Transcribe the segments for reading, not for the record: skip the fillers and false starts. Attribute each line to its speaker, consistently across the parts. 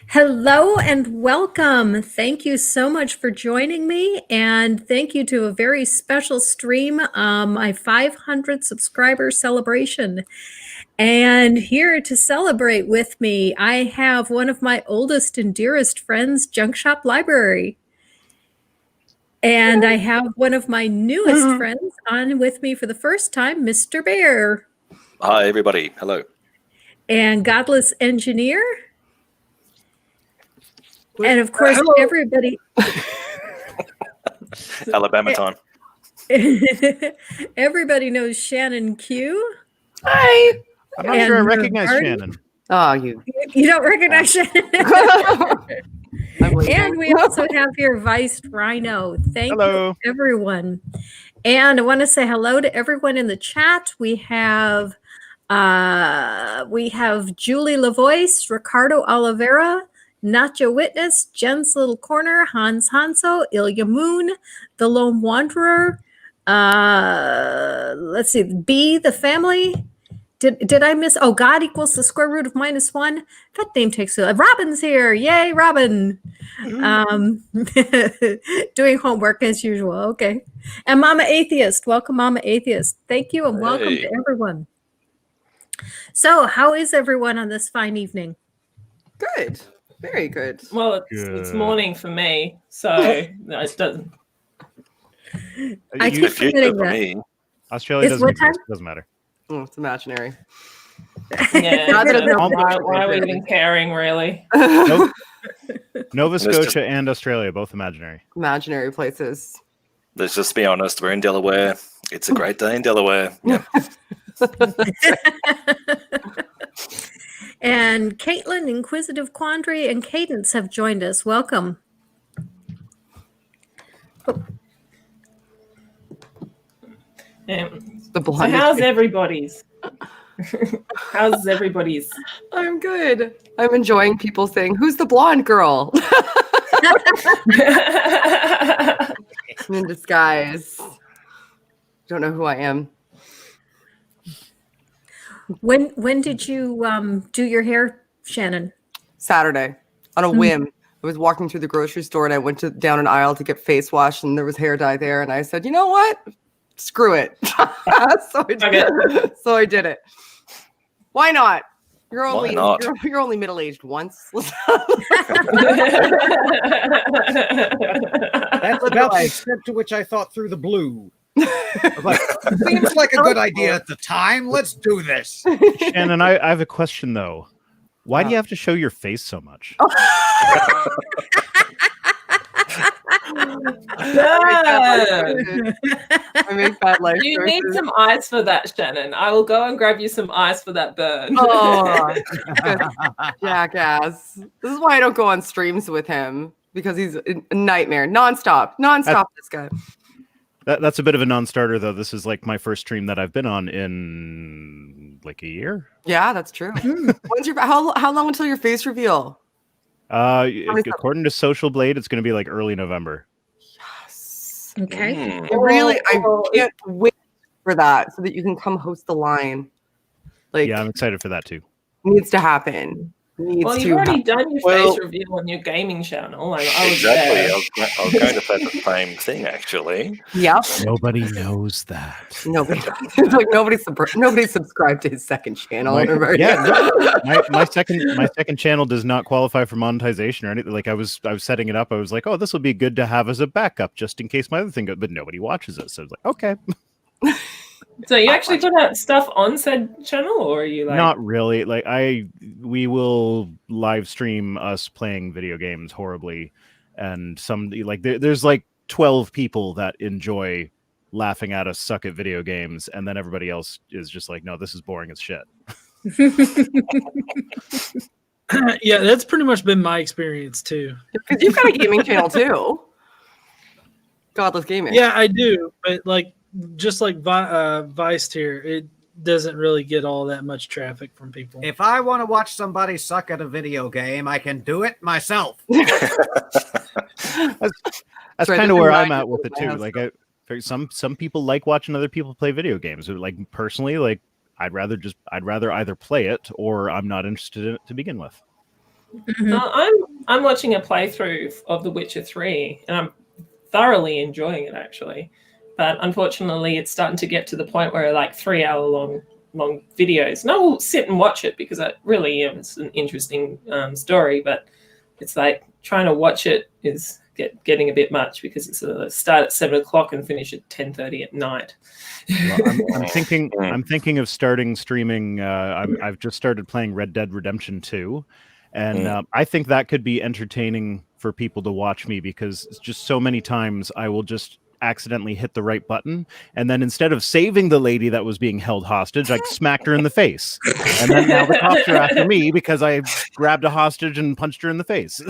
Speaker 1: Hello and welcome. Thank you so much for joining me, and thank you to a very special stream, my 500 subscriber celebration. And here to celebrate with me, I have one of my oldest and dearest friends, Junkshop Library. And I have one of my newest friends on with me for the first time, Mr. Bear.
Speaker 2: Hi, everybody. Hello.
Speaker 1: And Godless Engineer. And of course,
Speaker 3: Hello.
Speaker 1: everybody.
Speaker 2: Alabama time.
Speaker 1: Everybody knows Shannon Q.
Speaker 4: Hi.
Speaker 3: I'm not
Speaker 1: And
Speaker 3: sure I recognize
Speaker 1: Nervardia.
Speaker 3: Shannon.
Speaker 4: Oh, you.
Speaker 1: You don't recognize Shannon.
Speaker 4: I'm leaving.
Speaker 1: And we also have here Vice Rhino. Thank
Speaker 3: Hello.
Speaker 1: you, everyone. And I want to say hello to everyone in the chat. We have Julie LaVoice, Ricardo Oliveira, Nacho Witness, Jen's Little Corner, Hans Hanso, Ilya Moon, The Lone Wanderer. Let's see, B, the family. Did I miss? Oh, God equals the square root of -1. That name takes a. Robin's here. Yay, Robin. Doing homework as usual. Okay. And Mama Atheist. Welcome, Mama Atheist. Thank you and welcome
Speaker 2: Hey.
Speaker 1: to everyone. So, how is everyone on this fine evening?
Speaker 4: Good. Very good.
Speaker 5: Well, it's
Speaker 3: Good.
Speaker 5: morning for me, so no, it doesn't.
Speaker 1: I
Speaker 2: The
Speaker 1: keep
Speaker 2: future
Speaker 1: forgetting
Speaker 2: for
Speaker 1: that.
Speaker 2: me.
Speaker 3: Australia
Speaker 1: It's
Speaker 3: doesn't
Speaker 1: what
Speaker 3: exist. Doesn't matter.
Speaker 4: Oh, it's imaginary.
Speaker 5: Yeah,
Speaker 4: Not that it's
Speaker 5: why,
Speaker 4: not
Speaker 5: why are we even caring, really?
Speaker 3: Nope. Nova
Speaker 2: Let's just-
Speaker 3: Scotia and Australia, both imaginary.
Speaker 4: Imaginary places.
Speaker 2: Let's just be honest. We're in Delaware. It's a great day in Delaware. Yeah.
Speaker 1: And Caitlin, Inquisitive Quandary, and Cadence have joined us. Welcome.
Speaker 5: Yeah.
Speaker 4: The
Speaker 5: So
Speaker 4: blind.
Speaker 5: how's everybody's? How's everybody's?
Speaker 4: I'm good. I'm enjoying people saying, "Who's the blonde girl?" I'm in disguise. Don't know who I am.
Speaker 1: When did you do your hair, Shannon?
Speaker 4: Saturday on a whim. I was walking through the grocery store and I went down an aisle to get face wash and there was hair dye there and I said, you know what? Screw it. So I did it. Why not? You're only
Speaker 2: not?
Speaker 4: You're only middle-aged once.
Speaker 3: That's about the extent to which I thought through the blue. Like, seems like a good idea at the time. Let's do this. Shannon, I have a question though. Why do you have to show your face so much?
Speaker 4: I make bad life
Speaker 5: You need
Speaker 4: choices.
Speaker 5: some ice for that, Shannon. I will go and grab you some ice for that burn.
Speaker 4: Oh, jackass. This is why I don't go on streams with him because he's a nightmare. Nonstop. This guy.
Speaker 3: That's a bit of a non-starter though. This is like my first stream that I've been on in like a year.
Speaker 4: Yeah, that's true. When's your how long until your face reveal?
Speaker 3: According to Social Blade, it's going to be like early November.
Speaker 4: Yes.
Speaker 1: Okay.
Speaker 2: Mm.
Speaker 4: Really, I
Speaker 5: Oh,
Speaker 4: can't wait for that so that you can come host the line. Like,
Speaker 3: Yeah, I'm excited for that too.
Speaker 4: needs to happen. Needs
Speaker 5: Well,
Speaker 4: to
Speaker 5: you've already
Speaker 4: happen.
Speaker 5: done your
Speaker 2: Well-
Speaker 5: face reveal on your gaming channel. I was
Speaker 2: Exactly.
Speaker 5: there.
Speaker 2: I was going to say the same thing, actually.
Speaker 4: Yep.
Speaker 3: Nobody knows that.
Speaker 4: Nobody. It's like nobody subscribed to his second channel.
Speaker 3: My second channel does not qualify for monetization or anything. Like I was setting it up. I was like, oh, this will be good to have as a backup just in case my other thing goes. But nobody watches it, so I was like, okay.
Speaker 5: So you actually put out stuff on said channel, or are you like?
Speaker 3: Not really. Like we will live stream us playing video games horribly, and some like there's like 12 people that enjoy laughing at us suck at video games, and then everybody else is just like, no, this is boring as shit.
Speaker 6: Yeah, that's pretty much been my experience too.
Speaker 4: Because you've got a gaming channel too. Godless Gaming.
Speaker 6: Yeah, I do, but like just like Vice here, it doesn't really get all that much traffic from people.
Speaker 7: If I want to watch somebody suck at a video game, I can do it myself.
Speaker 3: That's
Speaker 4: right,
Speaker 3: kind
Speaker 4: there's
Speaker 3: of where
Speaker 4: a
Speaker 3: I'm
Speaker 4: line
Speaker 3: at with it
Speaker 4: that
Speaker 3: too.
Speaker 4: has
Speaker 3: Like some people like watching other people play video games. Like personally, like I'd rather either play it or I'm not interested in it to begin with.
Speaker 5: I'm watching a playthrough of The Witcher 3, and I'm thoroughly enjoying it actually. But unfortunately, it's starting to get to the point where like 3-hour long videos. And I will sit and watch it because it really is an interesting story. But it's like trying to watch it is getting a bit much because it's start at 7 o'clock and finish at 10:30 at night.
Speaker 3: Well, I'm thinking of starting streaming. I've just started playing Red Dead Redemption 2, and I think that could be entertaining for people to watch me, because it's just so many times I will just accidentally hit the right button, and then instead of saving the lady that was being held hostage, I smacked her in the face, and then now the cops are after me because I grabbed a hostage and punched her in the face.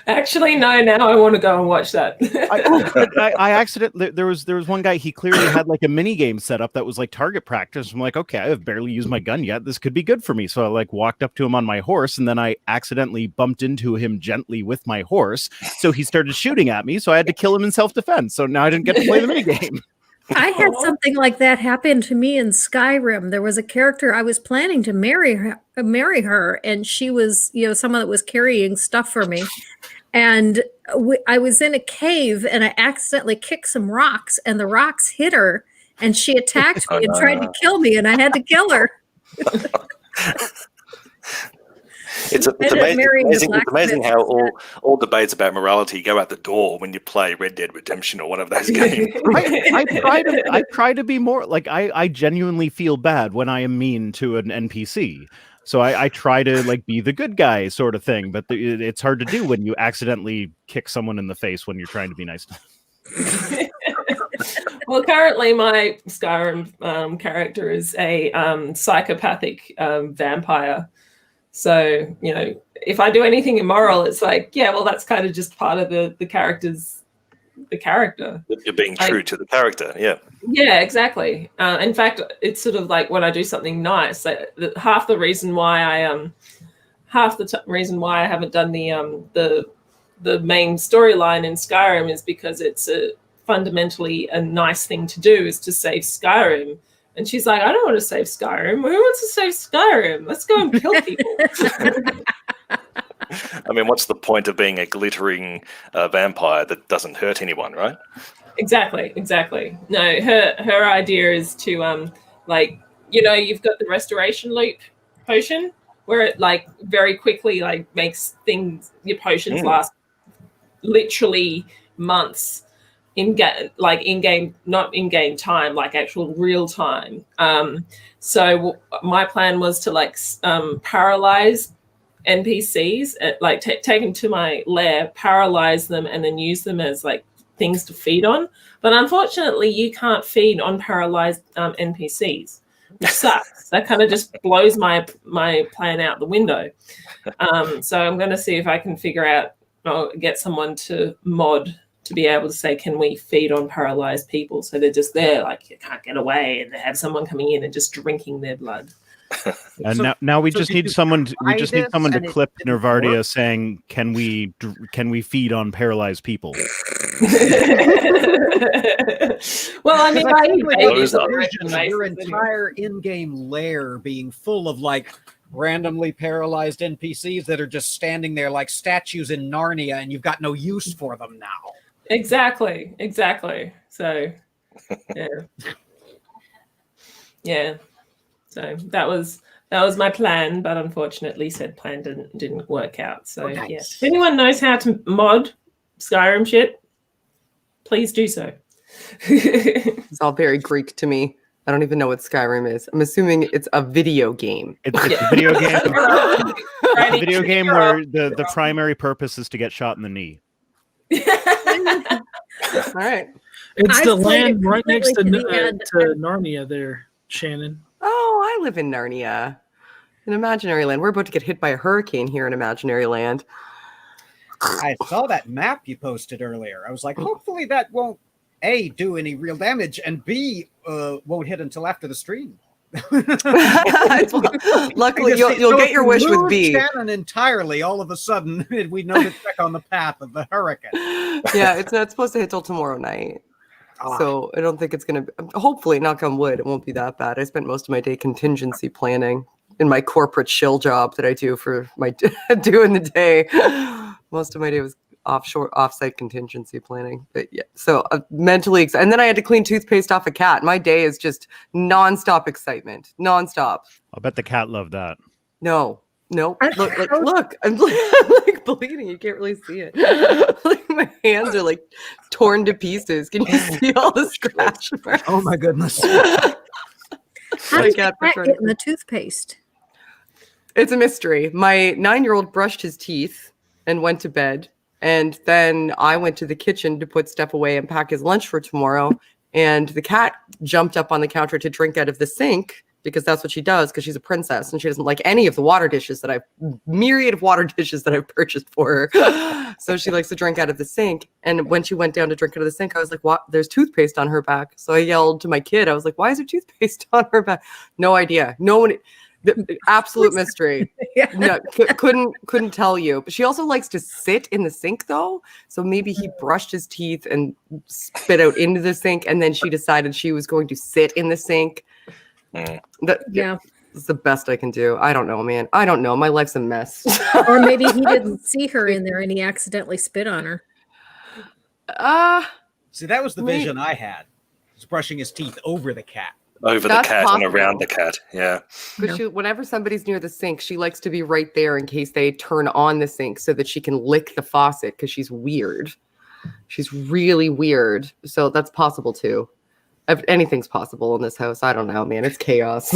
Speaker 5: Actually, no. Now I want to go and watch that.
Speaker 3: I accidentally there was one guy, he clearly had like a mini game set up that was like target practice. I'm like, okay, I've barely used my gun yet. This could be good for me. So I like walked up to him on my horse, and then I accidentally bumped into him gently with my horse. So he started shooting at me. So I had to kill him in self-defense. So now I didn't get to play the mini game.
Speaker 1: I had something like that happen to me in Skyrim. There was a character I was planning to marry her, and she was, someone that was carrying stuff for me. And I was in a cave, and I accidentally kicked some rocks, and the rocks hit her, and she attacked me and tried to kill me, and I had to kill her.
Speaker 2: It's amazing how all debates about morality go out the door when you play Red Dead Redemption or one of those games.
Speaker 3: I try to be more like, I genuinely feel bad when I am mean to an NPC. So I try to like be the good guy sort of thing, but it's hard to do when you accidentally kick someone in the face when you're trying to be nice.
Speaker 5: Well, currently my Skyrim character is a psychopathic vampire. So, if I do anything immoral, it's like, yeah, well, that's kind of just part of the character.
Speaker 2: You're being true to the character, yeah.
Speaker 5: Yeah, exactly. In fact, it's sort of like when I do something nice, half the reason why I haven't done the main storyline in Skyrim is because it's fundamentally a nice thing to do, is to save Skyrim. And she's like, I don't want to save Skyrim. Who wants to save Skyrim? Let's go and kill people.
Speaker 2: I mean, what's the point of being a glittering vampire that doesn't hurt anyone, right?
Speaker 5: Exactly. No, her idea is to you've got the restoration loop potion where it like very quickly like makes your potions last literally months not in-game time, like actual real time. So my plan was to like paralyze NPCs, take them to my lair, paralyze them, and then use them as like things to feed on. But unfortunately, you can't feed on paralyzed NPCs, which sucks. That kind of just blows my plan out the window. So I'm going to see if I can figure out or get someone to mod to be able to say, can we feed on paralyzed people? So they're just there, like you can't get away, and they have someone coming in and just drinking their blood.
Speaker 3: And now we just need someone. We just need someone to clip Nervardia saying, "Can we feed on paralyzed people?"
Speaker 5: Well, I mean,
Speaker 7: your entire in-game lair being full of like randomly paralyzed NPCs that are just standing there like statues in Narnia, and you've got no use for them now.
Speaker 5: Exactly. So, yeah. So that was my plan, but unfortunately, said plan didn't work out. So yeah, if anyone knows how to mod Skyrim shit, please do so.
Speaker 4: It's all very Greek to me. I don't even know what Skyrim is. I'm assuming it's a video game.
Speaker 3: It's a video game. It's a video game where the primary purpose is to get shot in the knee.
Speaker 4: All right.
Speaker 6: It's the land right next to Narnia there, Shannon.
Speaker 4: Oh, I live in Narnia, in Imaginary Land. We're about to get hit by a hurricane here in Imaginary Land.
Speaker 7: I saw that map you posted earlier. I was like, hopefully that won't A, do any real damage, and B, won't hit until after the stream.
Speaker 4: Luckily, you'll get your wish with B.
Speaker 7: Shannon entirely. All of a sudden, we know to check on the path of the hurricane.
Speaker 4: Yeah, it's not supposed to hit till tomorrow night. So I don't think it's going to... Hopefully, knock on wood, it won't be that bad. I spent most of my day contingency planning. in my corporate shill job that I do for my in the day. Most of my day was offsite contingency planning. But yeah, so mentally excited. And then I had to clean toothpaste off a cat. My day is just nonstop excitement, nonstop.
Speaker 3: I'll bet the cat loved that.
Speaker 4: No. Look, I'm like bleeding. You can't really see it. Like my hands are like torn to pieces. Can you see all the scratch marks?
Speaker 7: Oh my goodness.
Speaker 1: How did the cat get in the toothpaste?
Speaker 4: It's a mystery. My 9-year-old brushed his teeth and went to bed. And then I went to the kitchen to put stuff away and pack his lunch for tomorrow. And the cat jumped up on the counter to drink out of the sink because that's what she does, because she's a princess and she doesn't like any of the water dishes that myriad of water dishes that I've purchased for her. So she likes to drink out of the sink. And when she went down to drink out of the sink, I was like, what? There's toothpaste on her back. So I yelled to my kid. I was like, why is there toothpaste on her back? No idea. No one. The absolute mystery.
Speaker 1: Yeah.
Speaker 4: No, couldn't tell you. But she also likes to sit in the sink though. So maybe he brushed his teeth and spit out into the sink, and then she decided she was going to sit in the sink.
Speaker 1: Yeah.
Speaker 4: It's the best I can do. I don't know, man. I don't know. My life's a mess.
Speaker 1: Or maybe he didn't see her in there and he accidentally spit on her.
Speaker 7: See, that was the vision I had. He was brushing his teeth over the cat.
Speaker 2: Over the cat and around the cat, yeah.
Speaker 4: But whenever somebody's near the sink, she likes to be right there in case they turn on the sink so that she can lick the faucet, because she's weird. She's really weird. So that's possible too. Anything's possible in this house. I don't know, man. It's chaos.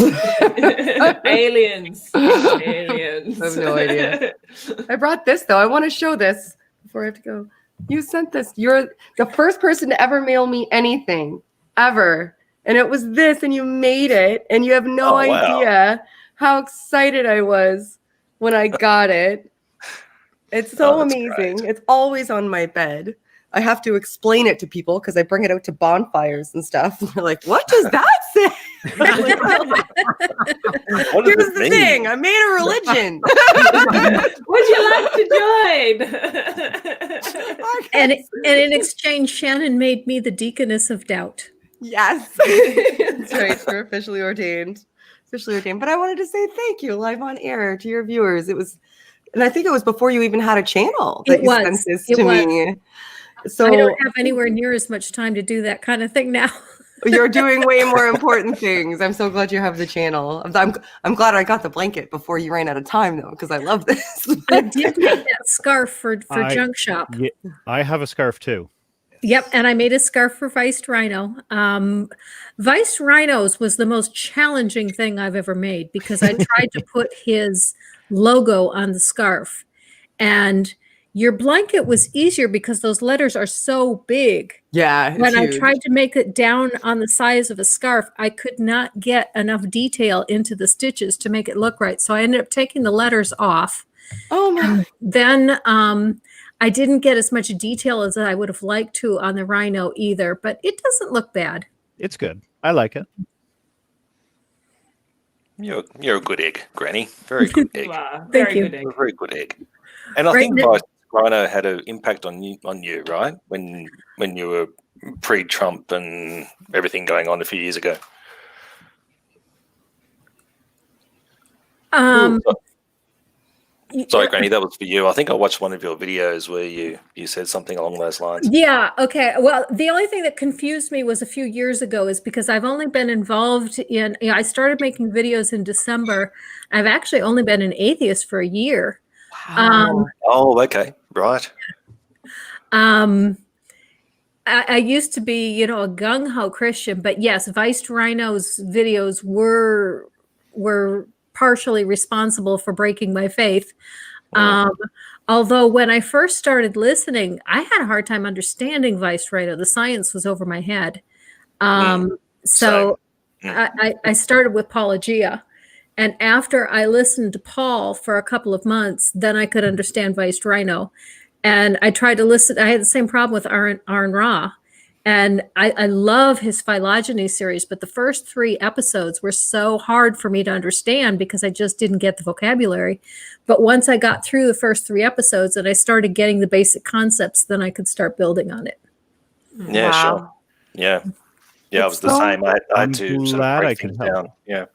Speaker 5: Aliens.
Speaker 4: I have no idea. I brought this though. I want to show this before I have to go. You sent this. You're the first person to ever mail me anything ever. And it was this, and you made it, and you have no idea how excited I was when I got it. It's so amazing. Great. It's always on my bed. I have to explain it to people because I bring it out to bonfires and stuff. And they're like, what does that say? Here's the thing. I made a religion.
Speaker 5: Would you like to join?
Speaker 1: And in exchange, Shannon made me the deaconess of doubt.
Speaker 4: Yes. That's right. We're officially ordained. But I wanted to say thank you live on air to your viewers. And I think it was before you even had a channel that you sent this to me. So
Speaker 1: I don't have anywhere near as much time to do that kind of thing now.
Speaker 4: You're doing way more important things. I'm so glad you have the channel. I'm glad I got the blanket before you ran out of time though, because I love this.
Speaker 1: I did make that scarf for Junkshop.
Speaker 3: Yeah, I have a scarf too.
Speaker 1: Yep, and I made a scarf for Viced Rhino. Viced Rhinos was the most challenging thing I've ever made because I tried to put his logo on the scarf. And your blanket was easier because those letters are so big.
Speaker 4: Yeah.
Speaker 1: When I tried to make it down on the size of a scarf, I could not get enough detail into the stitches to make it look right. So I ended up taking the letters off.
Speaker 4: Oh my.
Speaker 1: And then I didn't get as much detail as I would have liked to on the Rhino either, but it doesn't look bad.
Speaker 3: It's good. I like it.
Speaker 2: You're a good egg, Granny. Very good egg.
Speaker 1: Thank you.
Speaker 5: Good egg.
Speaker 2: Very good egg. And I think Rhino had an impact on you, right? When you were pre-Trump and everything going on a few years ago. Sorry, Granny, that was for you. I think I watched one of your videos where you said something along those lines.
Speaker 1: Yeah, okay. Well, the only thing that confused me was a few years ago is because I've only been involved in, I started making videos in December. I've actually only been an atheist for a year.
Speaker 4: Wow.
Speaker 2: Oh, okay. Right.
Speaker 1: I used to be, a gung-ho Christian, but yes, Viced Rhino's videos were partially responsible for breaking my faith. Although when I first started listening, I had a hard time understanding Viced Rhino. The science was over my head. So I started with Paulogia. And after I listened to Paul for a couple of months, then I could understand Viced Rhino. And I tried to listen. I had the same problem with Aaron Ra. And I love his phylogeny series, but the first 3 episodes were so hard for me to understand because I just didn't get the vocabulary. But once I got through the first 3 episodes and I started getting the basic concepts, then I could start building on it.
Speaker 2: Yeah, sure. Yeah. Yeah, it was the same. I had to sort of break things down. Yeah.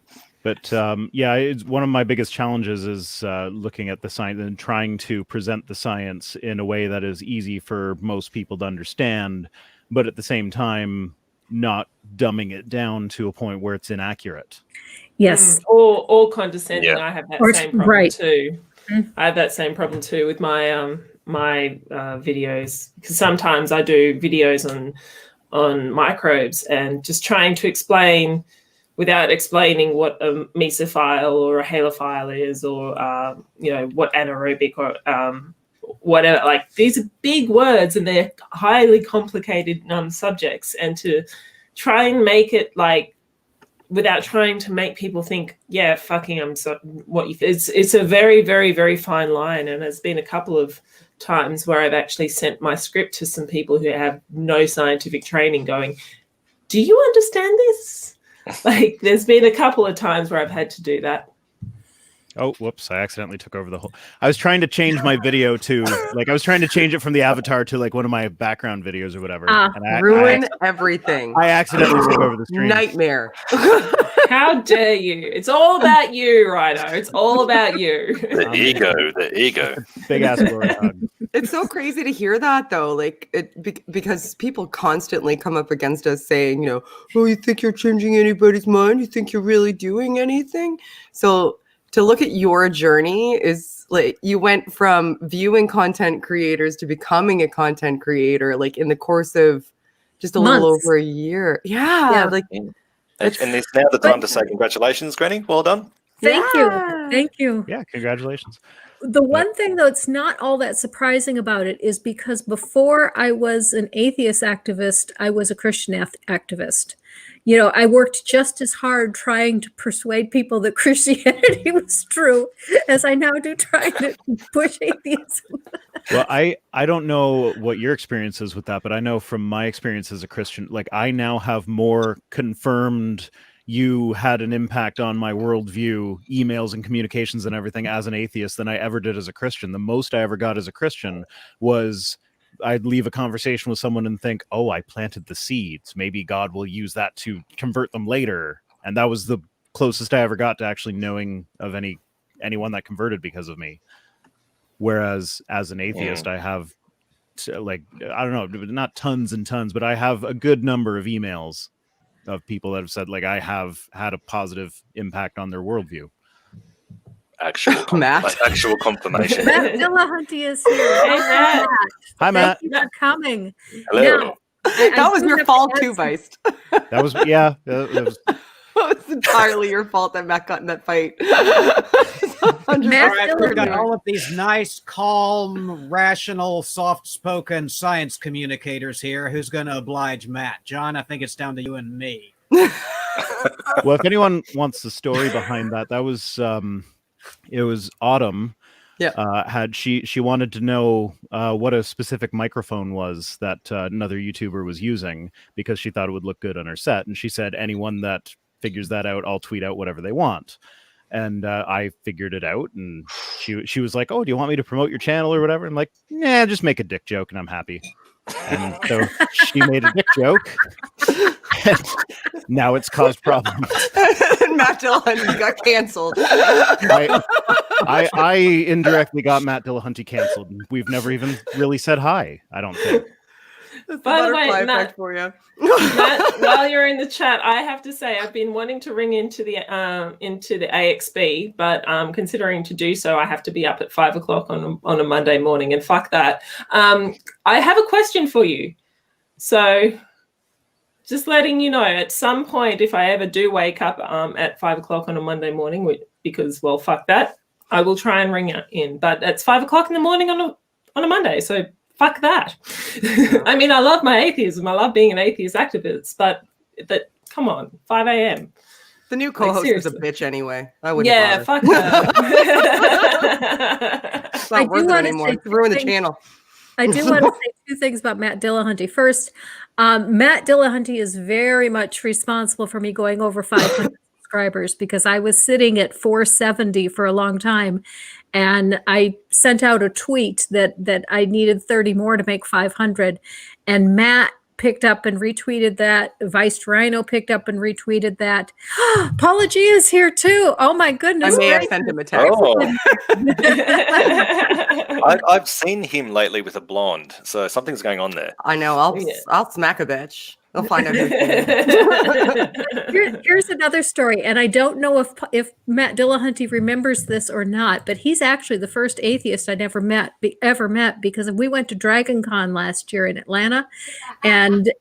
Speaker 3: But yeah, it's one of my biggest challenges is looking at the science and trying to present the science in a way that is easy for most people to understand, but at the same time, not dumbing it down to a point where it's inaccurate.
Speaker 1: Yes.
Speaker 5: Or condescending.
Speaker 2: Yeah.
Speaker 5: I have that
Speaker 1: Or-
Speaker 5: same problem
Speaker 1: right.
Speaker 5: too.
Speaker 1: Mm.
Speaker 5: I have that same problem too with my my videos, because sometimes I do videos on microbes and just trying to explain without explaining what a mesophile or a halophile is, or what anaerobic or whatever. Like, these are big words and they're highly complicated subjects, and to try and make it like, without trying to make people think, yeah, fucking, I'm so what you. It's a very, very, very fine line, and there's been a couple of times where I've actually sent my script to some people who have no scientific training, going, "Do you understand this?" Like, there's been a couple of times where I've had to do that.
Speaker 3: Oh, whoops! I accidentally took over the whole. I was trying to change my video to I was trying to change it from the avatar to like one of my background videos or whatever. And
Speaker 4: Ruin everything.
Speaker 3: I accidentally took over the stream.
Speaker 4: Nightmare.
Speaker 5: How dare you? It's all about you, Rhino. It's all about you.
Speaker 2: The ego.
Speaker 3: Big ass glory hug.
Speaker 4: It's so crazy to hear that, though, like because people constantly come up against us saying, oh, you think you're changing anybody's mind? You think you're really doing anything? So to look at your journey is like, you went from viewing content creators to becoming a content creator, like in the course of just a little over a year. Yeah. Like,
Speaker 2: and it's now the time to say congratulations, Granny. Well done.
Speaker 1: Thank you.
Speaker 3: Yeah, congratulations.
Speaker 1: The one thing, though, it's not all that surprising about it is because before I was an atheist activist, I was a Christian activist. I worked just as hard trying to persuade people that Christianity was true as I now do trying to push atheism.
Speaker 3: Well, I don't know what your experience is with that, but I know from my experience as a Christian, like, I now have more confirmed you had an impact on my worldview, emails and communications and everything as an atheist than I ever did as a Christian. The most I ever got as a Christian was I'd leave a conversation with someone and think, oh, I planted the seeds. Maybe God will use that to convert them later. And that was the closest I ever got to actually knowing of anyone that converted because of me. Whereas as an atheist, I have, like, I don't know, not tons and tons, but I have a good number of emails of people that have said, like, I have had a positive impact on their worldview.
Speaker 2: Actual confirmation.
Speaker 1: Matt Dillahunty is here.
Speaker 5: Hey, Matt.
Speaker 3: Hi, Matt.
Speaker 1: Thank you for coming.
Speaker 2: Hello.
Speaker 1: Now,
Speaker 4: that was your fault too, Beist.
Speaker 3: That was, yeah. That was...
Speaker 4: It's entirely your fault that Matt got in that fight.
Speaker 7: All right, we've got all of these nice, calm, rational, soft-spoken science communicators here. Who's going to oblige Matt? John, I think it's down to you and me.
Speaker 3: Well, if anyone wants the story behind that, that was it was Autumn.
Speaker 4: Yeah.
Speaker 3: She wanted to know what a specific microphone was that another YouTuber was using because she thought it would look good on her set, and she said anyone that figures that out, I'll tweet out whatever they want. And I figured it out, and she was like, "Oh, do you want me to promote your channel or whatever?" I'm like, "Yeah, just make a dick joke, and I'm happy." And so she made a dick joke, and now it's caused problems.
Speaker 4: Matt Dillahunty got canceled.
Speaker 3: I indirectly got Matt Dillahunty canceled. We've never even really said hi, I don't think.
Speaker 5: By the way, Matt,
Speaker 4: for you.
Speaker 5: Matt, while you're in the chat, I have to say I've been wanting to ring into the AXB, but considering to do so, I have to be up at 5 o'clock on a Monday morning, and fuck that. I have a question for you. So, just letting you know, at some point, if I ever do wake up at 5 o'clock on a Monday morning, because, well, fuck that, I will try and ring in. But it's 5 o'clock in the morning on a Monday, so fuck that. I mean, I love my atheism. I love being an atheist activist, but come on, 5 a.m.
Speaker 4: The new co-host is a bitch anyway. I wouldn't.
Speaker 5: Yeah,
Speaker 4: bother.
Speaker 5: fuck her.
Speaker 4: It's not worth it anymore. Ruin the channel.
Speaker 1: I do want to say two things about Matt Dillahunty. First, Matt Dillahunty is very much responsible for me going over 500 subscribers, because I was sitting at 470 for a long time, and I sent out a tweet that I needed 30 more to make 500, and Matt picked up and retweeted that. Rhino picked up and retweeted that. Paula G is here too. Oh my goodness!
Speaker 4: I may have sent him a text.
Speaker 2: Oh. I've seen him lately with a blonde, so something's going on there.
Speaker 4: I know. I'll smack a bitch. They'll find out.
Speaker 1: Here's another story, and I don't know if Matt Dillahunty remembers this or not, but he's actually the first atheist I'd ever met because we went to Dragon Con last year in Atlanta, and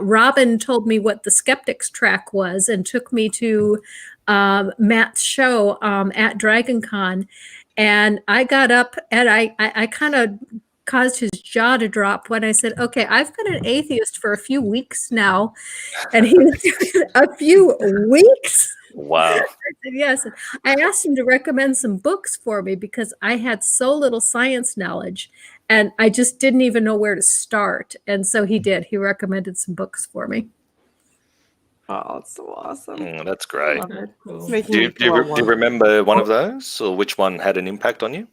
Speaker 1: Robin told me what the Skeptics track was and took me to Matt's show at Dragon Con, and I got up and I kind of caused his jaw to drop when I said, okay, I've been an atheist for a few weeks now. And he was a few weeks.
Speaker 2: Wow.
Speaker 1: I said, yes. I asked him to recommend some books for me because I had so little science knowledge and I just didn't even know where to start. And so he did. He recommended some books for me.
Speaker 4: Oh, it's so awesome.
Speaker 2: That's great.
Speaker 5: Cool.
Speaker 2: Do you remember one of those, or which one had an impact on you?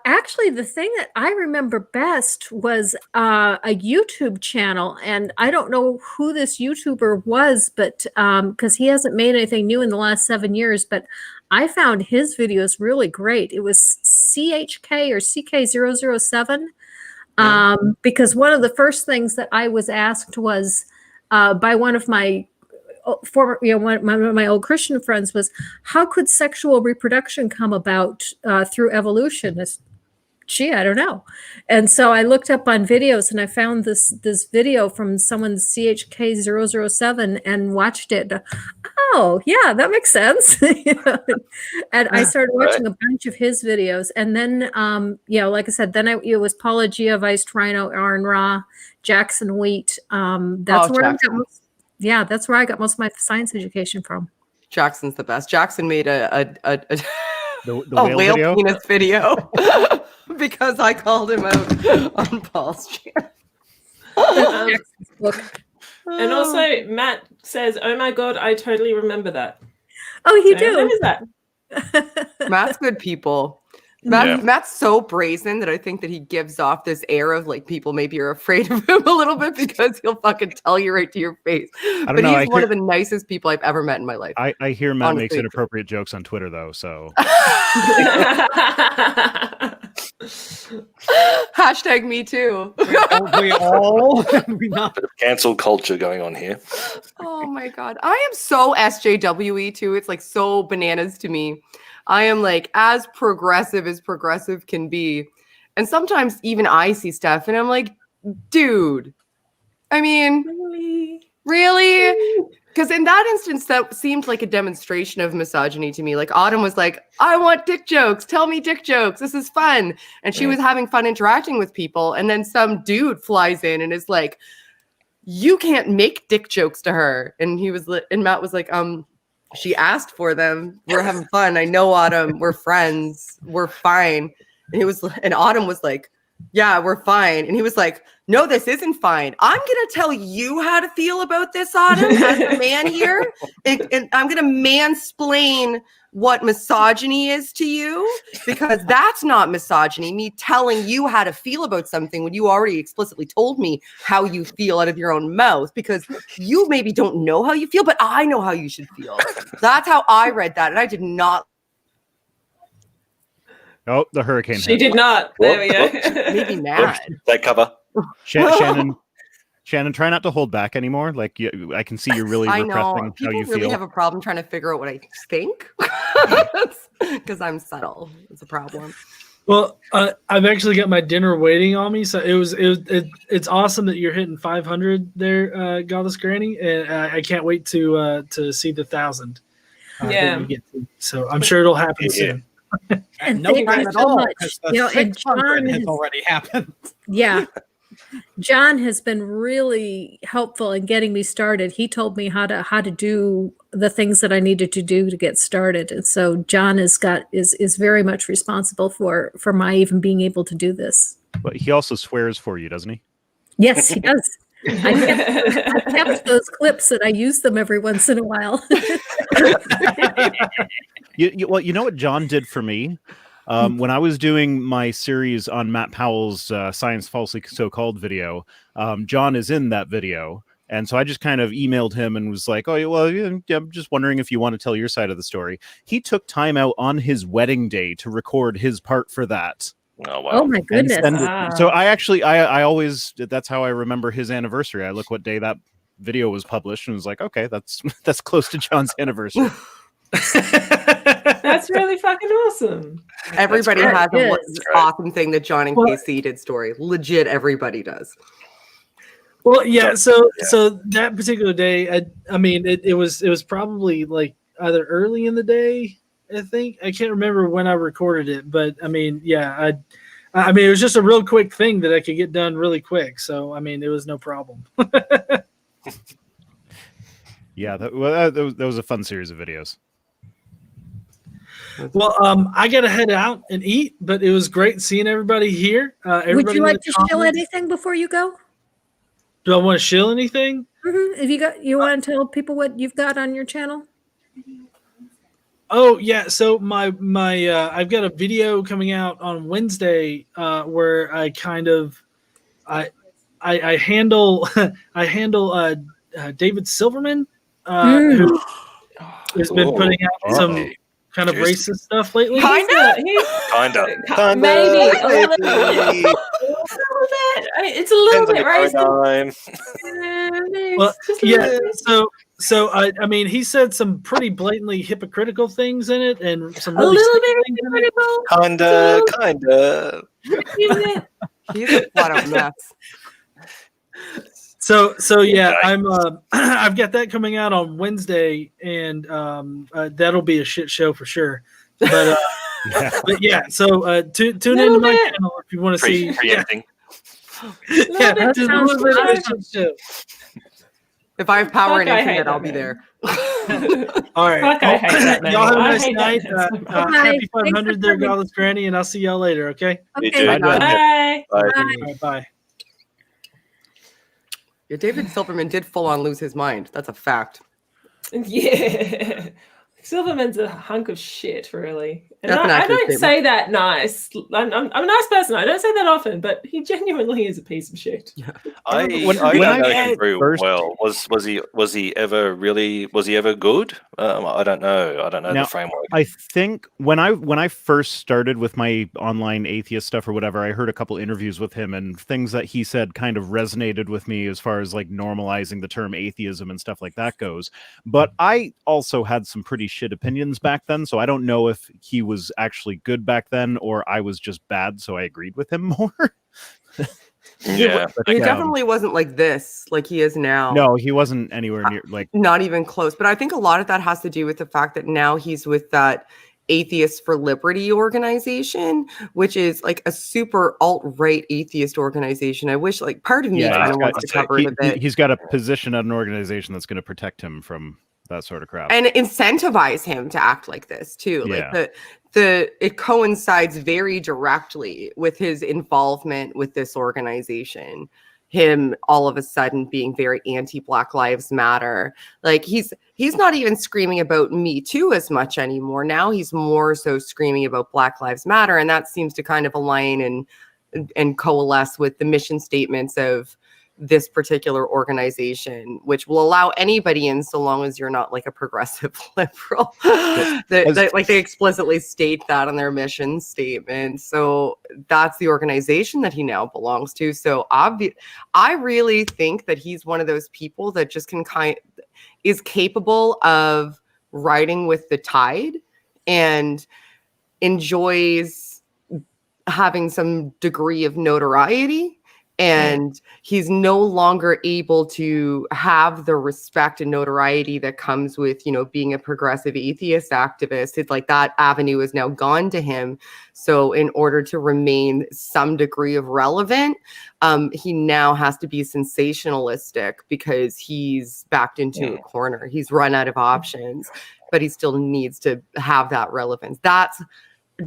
Speaker 1: Actually, the thing that I remember best was a YouTube channel, and I don't know who this YouTuber was, but because he hasn't made anything new in the last 7 years, but I found his videos really great. It was CHK or CK007, because one of the first things that I was asked was by one of my former, one of my old Christian friends was, how could sexual reproduction come about through evolution? Gee, I don't know. And so I looked up on videos and I found this video from someone CHK007 and watched it. Oh, yeah, that makes sense. And I started watching a bunch of his videos. And then, like I said, then it was Paula Gia, Viced Rhino, Aaron Ra, Jackson Wheat. That's where I got most of my science education from.
Speaker 4: Jackson's the best. Jackson made a
Speaker 3: whale
Speaker 4: penis video because I called him out on Paul's channel.
Speaker 5: And also, Matt says, "Oh my god, I totally remember that."
Speaker 1: Oh, you do?
Speaker 5: What is that?
Speaker 4: Matt's good people. Matt's so brazen that I think that he gives off this air of like people maybe are afraid of him a little bit because he'll fucking tell you right to your face. But he's one of the nicest people I've ever met in my life.
Speaker 3: I hear Matt makes inappropriate jokes on Twitter though, so
Speaker 4: Hashtag me too.
Speaker 7: We all
Speaker 2: bit of cancel culture going on here.
Speaker 4: Oh my god. I am so SJWE too. It's like so bananas to me. I am like as progressive can be. And sometimes even I see stuff and I'm like, dude, I mean, really? Because in that instance, that seemed like a demonstration of misogyny to me. Like Autumn was like, I want dick jokes. Tell me dick jokes. This is fun. And she was having fun interacting with people. And then some dude flies in and is like, you can't make dick jokes to her. And Matt was like, she asked for them. We're having fun. I know, Autumn. We're friends. We're fine. And Autumn was like, yeah, we're fine. And he was like, no, this isn't fine. I'm going to tell you how to feel about this, Autumn, as the man here. And I'm going to mansplain what misogyny is to you, because that's not misogyny. Me telling you how to feel about something when you already explicitly told me how you feel out of your own mouth, because you maybe don't know how you feel, but I know how you should feel. That's how I read that. And I did not.
Speaker 3: Oh, the hurricane.
Speaker 5: She did not. There we go.
Speaker 4: Maybe mad.
Speaker 2: That cover.
Speaker 3: Shannon, try not to hold back anymore. Like I can see you're really repressing how you
Speaker 4: really
Speaker 3: feel.
Speaker 4: Have a problem trying to figure out what I think because I'm subtle. It's a problem.
Speaker 6: Well, I've actually got my dinner waiting on me, so it's awesome that you're hitting 500 there, Godless Granny, and I can't wait to see the 1,000.
Speaker 5: Yeah.
Speaker 6: So I'm sure it'll happen soon.
Speaker 1: And
Speaker 7: no
Speaker 1: thank
Speaker 7: time
Speaker 1: you
Speaker 7: at
Speaker 1: so
Speaker 7: all,
Speaker 1: much.
Speaker 7: because the 600 has already happened.
Speaker 1: Yeah. John has been really helpful in getting me started. He told me how to do the things that I needed to do to get started. And so John is very much responsible for my even being able to do this. But
Speaker 3: he also swears for you, doesn't he?
Speaker 1: Yes, he does. I kept those clips and I use them every once in a while.
Speaker 3: Well, you know what John did for me? When I was doing my series on Matt Powell's Science Falsely So-Called video, John is in that video. And so I just kind of emailed him and was like, oh, well, I'm just wondering if you want to tell your side of the story. He took time out on his wedding day to record his part for that.
Speaker 2: Oh, wow.
Speaker 1: Oh my goodness.
Speaker 3: So I always, that's how I remember his anniversary. I look what day that video was published and was like, okay, that's close to John's anniversary.
Speaker 5: That's really fucking awesome.
Speaker 4: Everybody
Speaker 1: great.
Speaker 4: has
Speaker 1: Yes.
Speaker 4: an awesome thing that John and KC did story. Legit, everybody does.
Speaker 6: Well, yeah. So that particular day, I mean, it was probably like either early in the day. I think I can't remember when I recorded it, but I mean, yeah, I mean, it was just a real quick thing that I could get done really quick. So I mean, it was no problem.
Speaker 3: Yeah, that was a fun series of videos.
Speaker 6: Well, I gotta head out and eat, but it was great seeing everybody here.
Speaker 1: Would you like to shill anything before you go?
Speaker 6: Do I want to shill anything?
Speaker 1: If you want to tell people what you've got on your channel?
Speaker 6: Oh yeah, so my I've got a video coming out on Wednesday where I kind of I handle David Silverman who has been putting out some kind of racist stuff lately.
Speaker 2: Kinda.
Speaker 5: Maybe a little bit. It's a little bit racist.
Speaker 6: Well, yeah. So I mean, he said some pretty blatantly hypocritical things in it, and some really
Speaker 5: a little bit
Speaker 2: Kinda.
Speaker 4: He's a flat out mess.
Speaker 6: So yeah, I've got that coming out on Wednesday, and that'll be a shit show for sure. But but yeah, so tune into my channel if you want to see.
Speaker 2: Preempting.
Speaker 6: Yeah, just a little bit of a shit show.
Speaker 4: If I have power and internet, I'll be there.
Speaker 6: All right.
Speaker 5: Fuck, I hate that man.
Speaker 6: Y'all have a
Speaker 5: I
Speaker 6: nice
Speaker 5: hate
Speaker 6: night.
Speaker 5: that.
Speaker 6: Happy 500 there, Godless Granny, and I'll see y'all later, okay?
Speaker 1: Okay.
Speaker 2: Bye.
Speaker 5: Bye.
Speaker 6: All right, bye.
Speaker 4: Yeah, David Silverman did full on lose his mind. That's a fact.
Speaker 5: Yeah. Silverman's a hunk of shit, really. And
Speaker 4: That's an
Speaker 5: I
Speaker 4: accurate
Speaker 5: don't
Speaker 4: statement.
Speaker 5: say that nice. I'm a nice person. I don't say that often, but he genuinely is a piece of shit.
Speaker 2: I
Speaker 3: When
Speaker 2: don't
Speaker 3: I
Speaker 2: know him very
Speaker 3: first-
Speaker 2: well. Was he ever good? I don't know.
Speaker 3: Now,
Speaker 2: the framework.
Speaker 3: I think when I first started with my online atheist stuff or whatever, I heard a couple interviews with him, and things that he said kind of resonated with me as far as like normalizing the term atheism and stuff like that goes. But I also had some pretty shit opinions back then, so I don't know if he was actually good back then or I was just bad, so I agreed with him more.
Speaker 2: Yeah.
Speaker 4: He definitely wasn't like this, like he is now.
Speaker 3: No, he wasn't anywhere near like.
Speaker 4: Not even close. But I think a lot of that has to do with the fact that now he's with that Atheists for Liberty organization, which is like a super alt-right atheist organization. I wish, like, part of me kind of wants to cover it a bit.
Speaker 3: He's got a position at an organization that's going to protect him from that sort of crap
Speaker 4: And incentivize him to act like this too.
Speaker 3: Yeah.
Speaker 4: Like it coincides very directly with his involvement with this organization. Him all of a sudden being very anti-Black Lives Matter. Like he's not even screaming about Me Too as much anymore. Now he's more so screaming about Black Lives Matter, and that seems to kind of align and coalesce with the mission statements of this particular organization, which will allow anybody in so long as you're not like a progressive liberal. They explicitly state that on their mission statement. So that's the organization that he now belongs to. So I really think that he's one of those people that just is capable of riding with the tide and enjoys having some degree of notoriety. And he's no longer able to have the respect and notoriety that comes with, being a progressive atheist activist. It's like that avenue is now gone to him. So in order to remain some degree of relevant, he now has to be sensationalistic because he's backed into a corner. He's run out of options, but he still needs to have that relevance. That's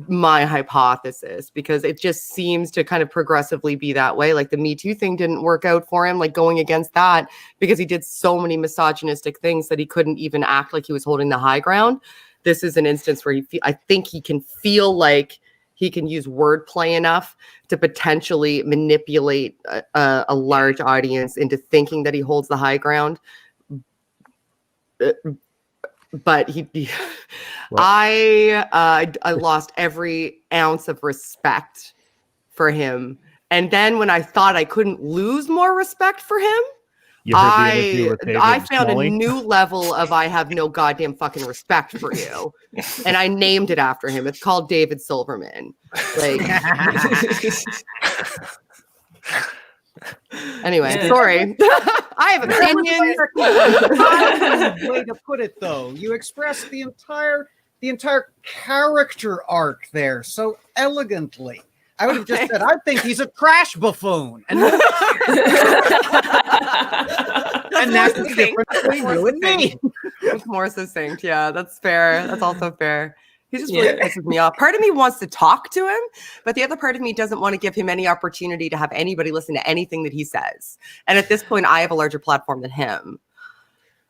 Speaker 4: my hypothesis, because it just seems to kind of progressively be that way. Like the Me Too thing didn't work out for him, like going against that, because he did so many misogynistic things that he couldn't even act like he was holding the high ground. This is an instance where I think he can feel like he can use wordplay enough to potentially manipulate a large audience into thinking that he holds the high ground. But I lost every ounce of respect for him. And then when I thought I couldn't lose more respect for him, I found a new level of I have no goddamn fucking respect for you. And I named it after him. It's called David Silverman. Like anyway, sorry. I have opinions.
Speaker 7: Way to put it though. You expressed the entire character arc there so elegantly. I would have just said, I think he's a trash buffoon. And that's the difference between you and me.
Speaker 4: It's more succinct. Yeah, that's fair. That's also fair. He just really pisses me off. Part of me wants to talk to him, but the other part of me doesn't want to give him any opportunity to have anybody listen to anything that he says. And at this point, I have a larger platform than him.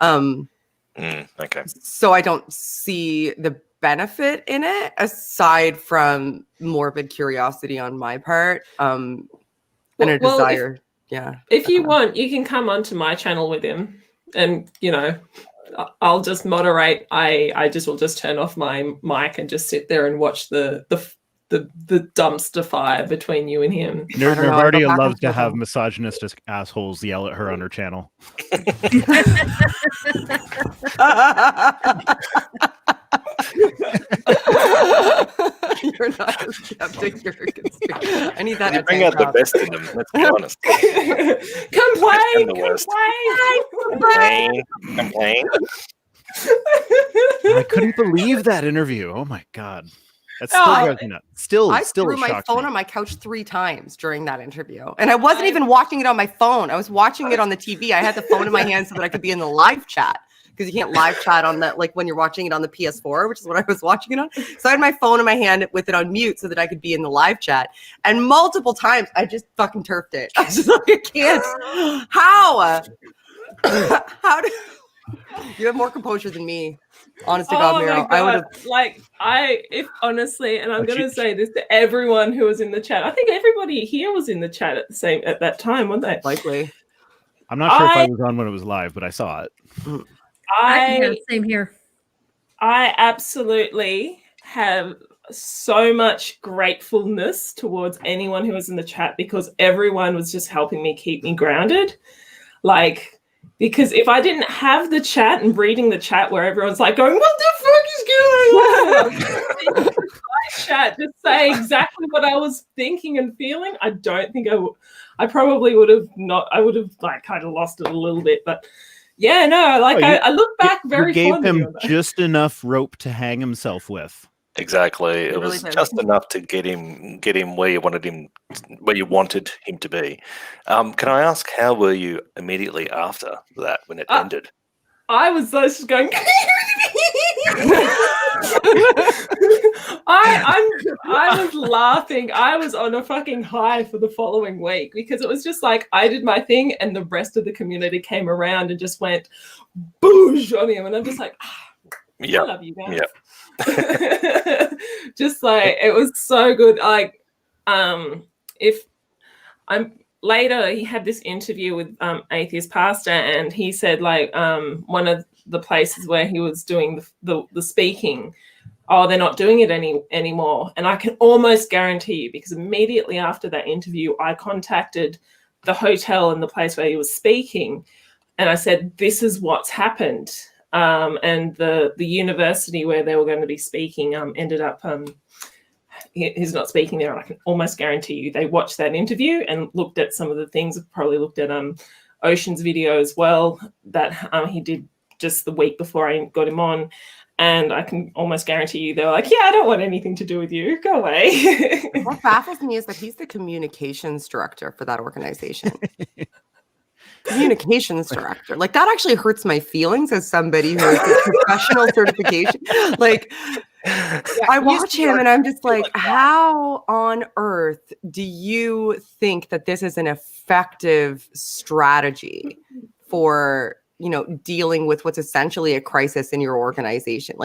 Speaker 2: Okay.
Speaker 4: So I don't see the benefit in it aside from morbid curiosity on my part and a desire.
Speaker 5: If you want, you can come onto my channel with him, and I'll just moderate. I just will just turn off my mic and just sit there and watch the dumpster fire between you and him.
Speaker 3: Nervardia loves to have misogynistic assholes yell at her on her channel.
Speaker 4: You're not a skeptic, you're a conspiracy. I need that.
Speaker 2: You bring out the best in them, let's be honest. Complain.
Speaker 3: I couldn't believe that interview. Oh my god. That's still driving me nuts.
Speaker 4: I threw my phone on my couch 3 times during that interview. And I wasn't even watching it on my phone. I was watching it on the TV. I had the phone in my hand so that I could be in the live chat. Because you can't live chat on that, like when you're watching it on the PS4, which is what I was watching it on. So I had my phone in my hand with it on mute so that I could be in the live chat. And multiple times, I just fucking turfed it. I was just like, I can't. How? How do you have more composure than me? Honest to God, Miro. I would have
Speaker 5: if honestly, and I'm gonna say this to everyone who was in the chat. I think everybody here was in the chat at that time, weren't they?
Speaker 4: Likely.
Speaker 3: I'm not sure if I was on when it was live, but I saw it.
Speaker 1: Same here.
Speaker 5: I absolutely have so much gratefulness towards anyone who was in the chat because everyone was just helping me keep me grounded. Because if I didn't have the chat and reading the chat where everyone's like going, what the fuck is going on? My chat just say exactly what I was thinking and feeling. I don't think I probably would have not. I would have kind of lost it a little bit, but yeah, no. I look back very.
Speaker 3: You gave him just enough rope to hang himself with.
Speaker 2: Exactly. It was just enough to get him where you wanted him to be. Can I ask, how were you immediately after that when it ended?
Speaker 5: I was just going. I was laughing. I was on a fucking high for the following week because it was just like I did my thing and the rest of the community came around and just went boosh on him, and I'm just like, I love you guys.
Speaker 2: Yep.
Speaker 5: Just it was so good. Later he had this interview with Atheist Pastor, and he said one of the places where he was doing the speaking, they're not doing it anymore. And I can almost guarantee you, because immediately after that interview, I contacted the hotel and the place where he was speaking, and I said, this is what's happened. And the university where they were going to be speaking ended up he's not speaking there. I can almost guarantee you they watched that interview and looked at some of the things, probably looked at Ocean's video as well that he did just the week before I got him on. And I can almost guarantee you they were like, I don't want anything to do with you. Go away.
Speaker 4: What baffles me is that he's the communications director for that organization. Communications director. That actually hurts my feelings as somebody who has a professional certification. I watch him and I'm just like, how on earth do you think that this is an effective strategy for, dealing with what's essentially a crisis in your organization?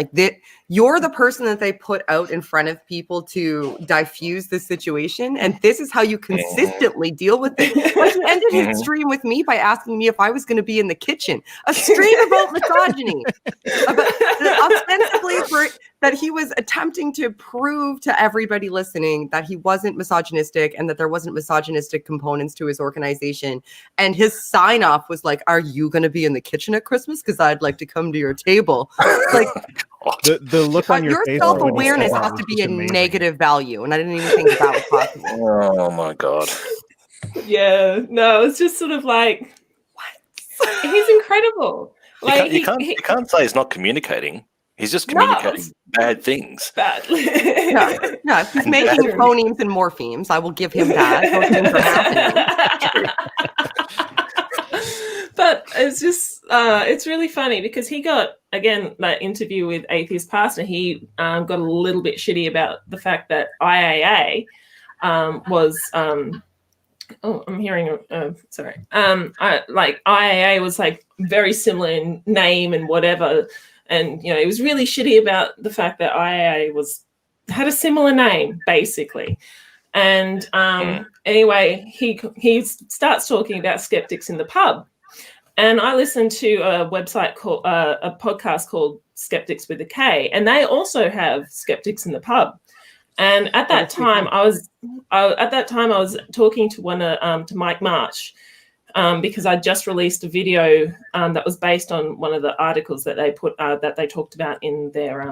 Speaker 4: you're the person that they put out in front of people to diffuse the situation, and this is how you consistently deal with it. But he ended his stream with me by asking me if I was going to be in the kitchen. A stream about misogyny, ostensibly for that he was attempting to prove to everybody listening that he wasn't misogynistic and that there wasn't misogynistic components to his organization. And his sign off was like, "Are you going to be in the kitchen at Christmas? Because I'd like to come to your table." Like,
Speaker 3: the look on your face.
Speaker 4: Your self-awareness has to be a negative value, and I didn't even think that was possible.
Speaker 2: Oh my god.
Speaker 5: Yeah, no, it's just sort of like, what? He's incredible. Like
Speaker 2: you can't say he's not communicating. He's just communicating bad things.
Speaker 5: Bad.
Speaker 4: No, if he's making phonemes and morphemes, I will give him that. Those things are happening.
Speaker 5: But it's just, it's really funny because he got, again, that interview with Atheist Pastor, he got a little bit shitty about the fact that IAA was, I'm hearing, sorry. Like IAA was like very similar in name and whatever. And, you know, he was really shitty about the fact that IAA had a similar name, basically. And anyway, he starts talking about skeptics in the pub. And I listened to a website called a podcast called Skeptics with a K, and they also have skeptics in the pub. And at that time, I was talking to to Mike March because I just released a video that was based on one of the articles that they that they talked about in their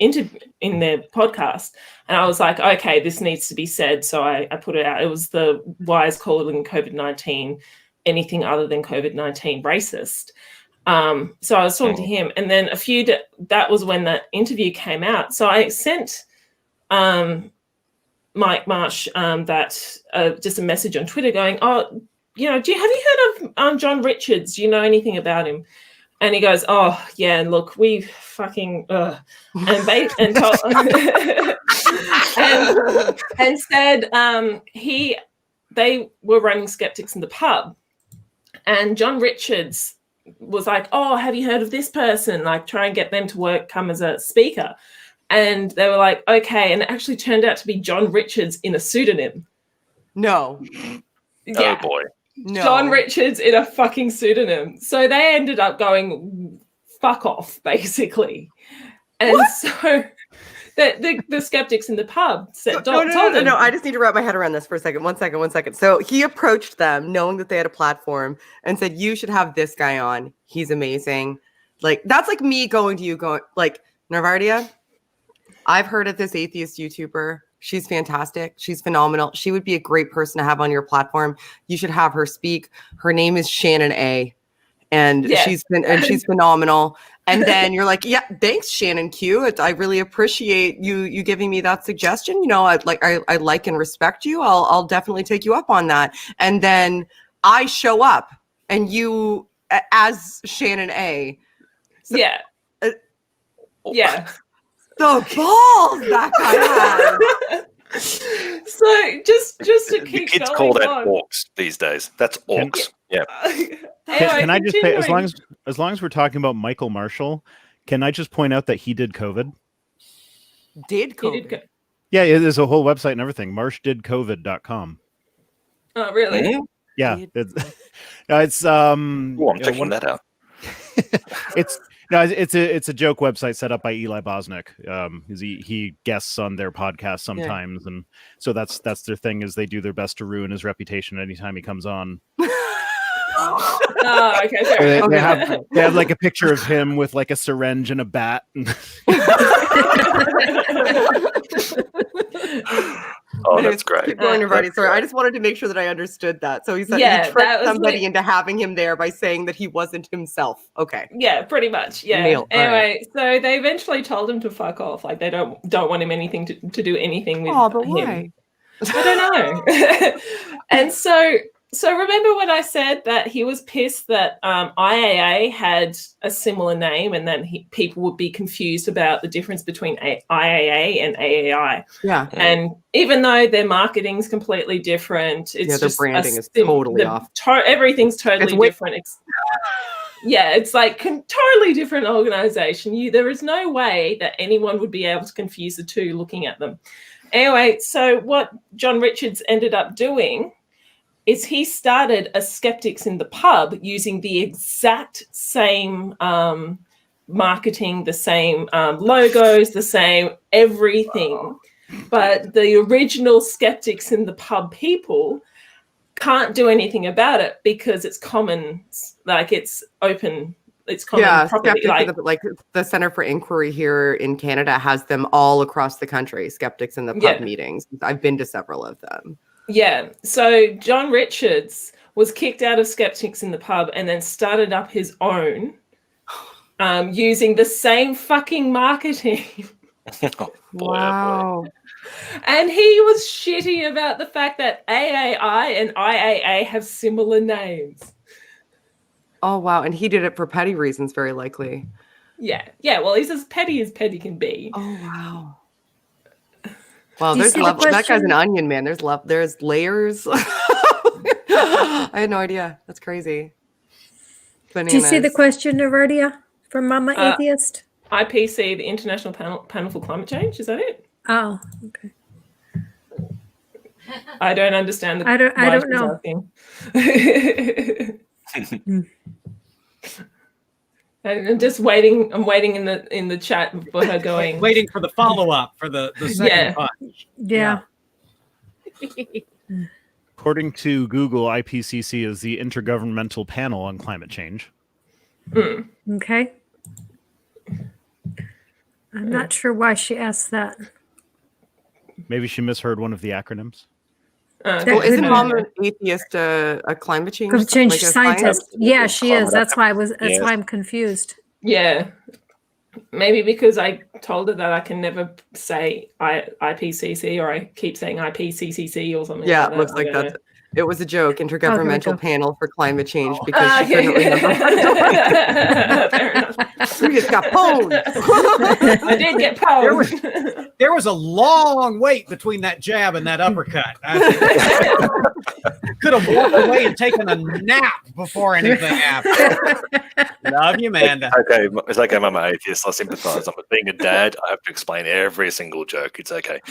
Speaker 5: podcast. And I was like, okay, this needs to be said. So I put it out. It was the why is calling COVID-19 anything other than COVID-19 racist. So I was talking to him, and then that was when that interview came out. So I sent Mike Marsh just a message on Twitter going, "Oh, you know, have you heard of John Richards? Do you know anything about him?" And he goes, "Oh yeah, look, we fucking and said they were running skeptics in the pub, and John Richards was like, "Oh, have you heard of this person? Like, try and get them to come as a speaker." And they were like, "Okay," and it actually turned out to be John Richards in a pseudonym.
Speaker 4: No.
Speaker 5: Yeah.
Speaker 2: Oh boy.
Speaker 4: No.
Speaker 5: John Richards in a fucking pseudonym. So they ended up going fuck off, basically. And so the skeptics in the pub told them.
Speaker 4: No, I just need to wrap my head around this for a second. One second. So he approached them knowing that they had a platform and said, "You should have this guy on. He's amazing." Like, that's like me going to you going like, "Nervardia, I've heard of this atheist YouTuber. She's fantastic. She's phenomenal. She would be a great person to have on your platform. You should have her speak. Her name is Shannon A. And she's phenomenal." And then you're like, "Yeah, thanks, Shannon Q. I really appreciate you giving me that suggestion. You know, I like and respect you. I'll definitely take you up on that." And then I show up, and you as Shannon A. So,
Speaker 5: yeah.
Speaker 4: The balls that guy has.
Speaker 5: So just to keep
Speaker 2: the kids
Speaker 5: going
Speaker 2: call that
Speaker 5: on.
Speaker 2: orcs these days. That's orcs. Yeah.
Speaker 3: Can I just say, as long as we're talking about Michael Marshall, can I just point out that he did COVID?
Speaker 4: Did COVID?
Speaker 3: Yeah, there's a whole website and everything. Marshdidcovid.com.
Speaker 5: Oh, really?
Speaker 2: Mm-hmm.
Speaker 3: Yeah, it's
Speaker 2: I'm checking that out.
Speaker 3: It's a joke website set up by Eli Bosnick. He guests on their podcast sometimes, and so that's their thing, is they do their best to ruin his reputation anytime he comes on.
Speaker 5: Oh, okay. Fair.
Speaker 3: They have like a picture of him with like a syringe and a bat.
Speaker 2: Oh, that's great.
Speaker 4: Keep going, Nervardia. Sorry, I just wanted to make sure that I understood that. So he said he tricked somebody into having him there by saying that he wasn't himself. Okay.
Speaker 5: Yeah, pretty much. Yeah. Anyway, so they eventually told him to fuck off. Like, they don't want him anything to do anything with
Speaker 4: but
Speaker 5: him.
Speaker 4: why?
Speaker 5: I don't know. And so remember when I said that he was pissed that IAA had a similar name, and then people would be confused about the difference between IAA and AAI.
Speaker 4: Yeah.
Speaker 5: And even though their marketing is completely different, it's
Speaker 4: their
Speaker 5: just
Speaker 4: branding is totally off.
Speaker 5: Everything's totally different. Yeah, it's like totally different organization. There is no way that anyone would be able to confuse the two looking at them. Anyway, so what John Richards ended up doing is he started a Skeptics in the Pub using the exact same marketing, the same logos, the same everything. Wow. But the original Skeptics in the Pub people can't do anything about it because it's common, like it's open. It's common property.
Speaker 4: Like the Center for Inquiry here in Canada has them all across the country, Skeptics in the Pub meetings. I've been to several of them.
Speaker 5: Yeah. So John Richards was kicked out of Skeptics in the Pub and then started up his own using the same fucking marketing.
Speaker 4: Wow.
Speaker 5: And he was shitty about the fact that AAI and IAA have similar names.
Speaker 4: Oh, wow. And he did it for petty reasons, very likely.
Speaker 5: Yeah. Yeah. Well, he's as petty can be.
Speaker 4: Oh, wow. Well, there's love. That guy's an onion, man. There's layers. I had no idea. That's crazy. Bananas.
Speaker 1: Do you see the question, Nervardia, from Mama Atheist?
Speaker 5: IPC, the International Panel for Climate Change. Is that it?
Speaker 1: Oh, okay.
Speaker 5: I don't understand.
Speaker 1: I don't know.
Speaker 5: I'm just waiting. I'm waiting in the chat for her going.
Speaker 7: Waiting for the follow up for the second punch.
Speaker 1: Yeah.
Speaker 3: According to Google, IPCC is the Intergovernmental Panel on Climate Change.
Speaker 1: Okay. I'm not sure why she asked that.
Speaker 3: Maybe she misheard one of the acronyms.
Speaker 4: Well, isn't Mom an atheist a climate change
Speaker 1: scientist? Yeah, she is. That's why why I'm confused.
Speaker 5: Yeah. Maybe because I told her that I can never say IPCC, or I keep saying IPCCC or something.
Speaker 4: Yeah,
Speaker 5: like that.
Speaker 4: Looks like that. It was a joke. Intergovernmental Panel for Climate Change, because she couldn't remember.
Speaker 5: Fair enough.
Speaker 4: You just got pwned.
Speaker 5: I did get pwned.
Speaker 7: There was a long wait between that jab and that uppercut. Could have walked away and taken a nap before anything happened. Love you, Amanda.
Speaker 2: It's okay, Mama Atheist. I sympathise. I'm being a dad. I have to explain every single joke. It's okay.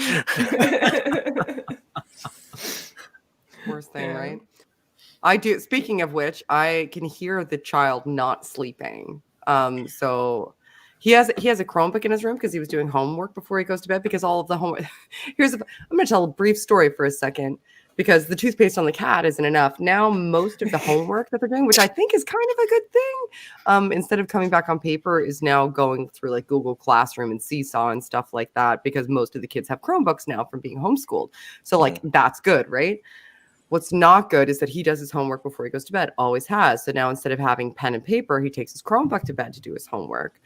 Speaker 4: Worst thing, right? I do. Speaking of which, I can hear the child not sleeping. So he has a Chromebook in his room because he was doing homework before he goes to bed. Because all of the homework. I'm going to tell a brief story for a second, because the toothpaste on the cat isn't enough. Now most of the homework that they're doing, which I think is kind of a good thing, instead of coming back on paper, is now going through like Google Classroom and Seesaw and stuff like that, because most of the kids have Chromebooks now from being homeschooled. So like that's good, right? What's not good is that he does his homework before he goes to bed, always has. So now instead of having pen and paper, he takes his Chromebook to bed to do his homework,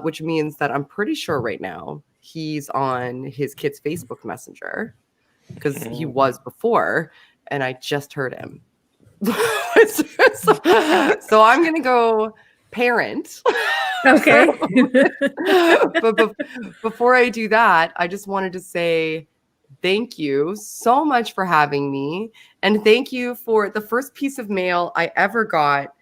Speaker 4: which means that I'm pretty sure right now he's on his kid's Facebook Messenger, because he was before, and I just heard him. So I'm going to go parent.
Speaker 1: Okay.
Speaker 4: But before I do that, I just wanted to say thank you so much for having me. And thank you for the first piece of mail I ever got,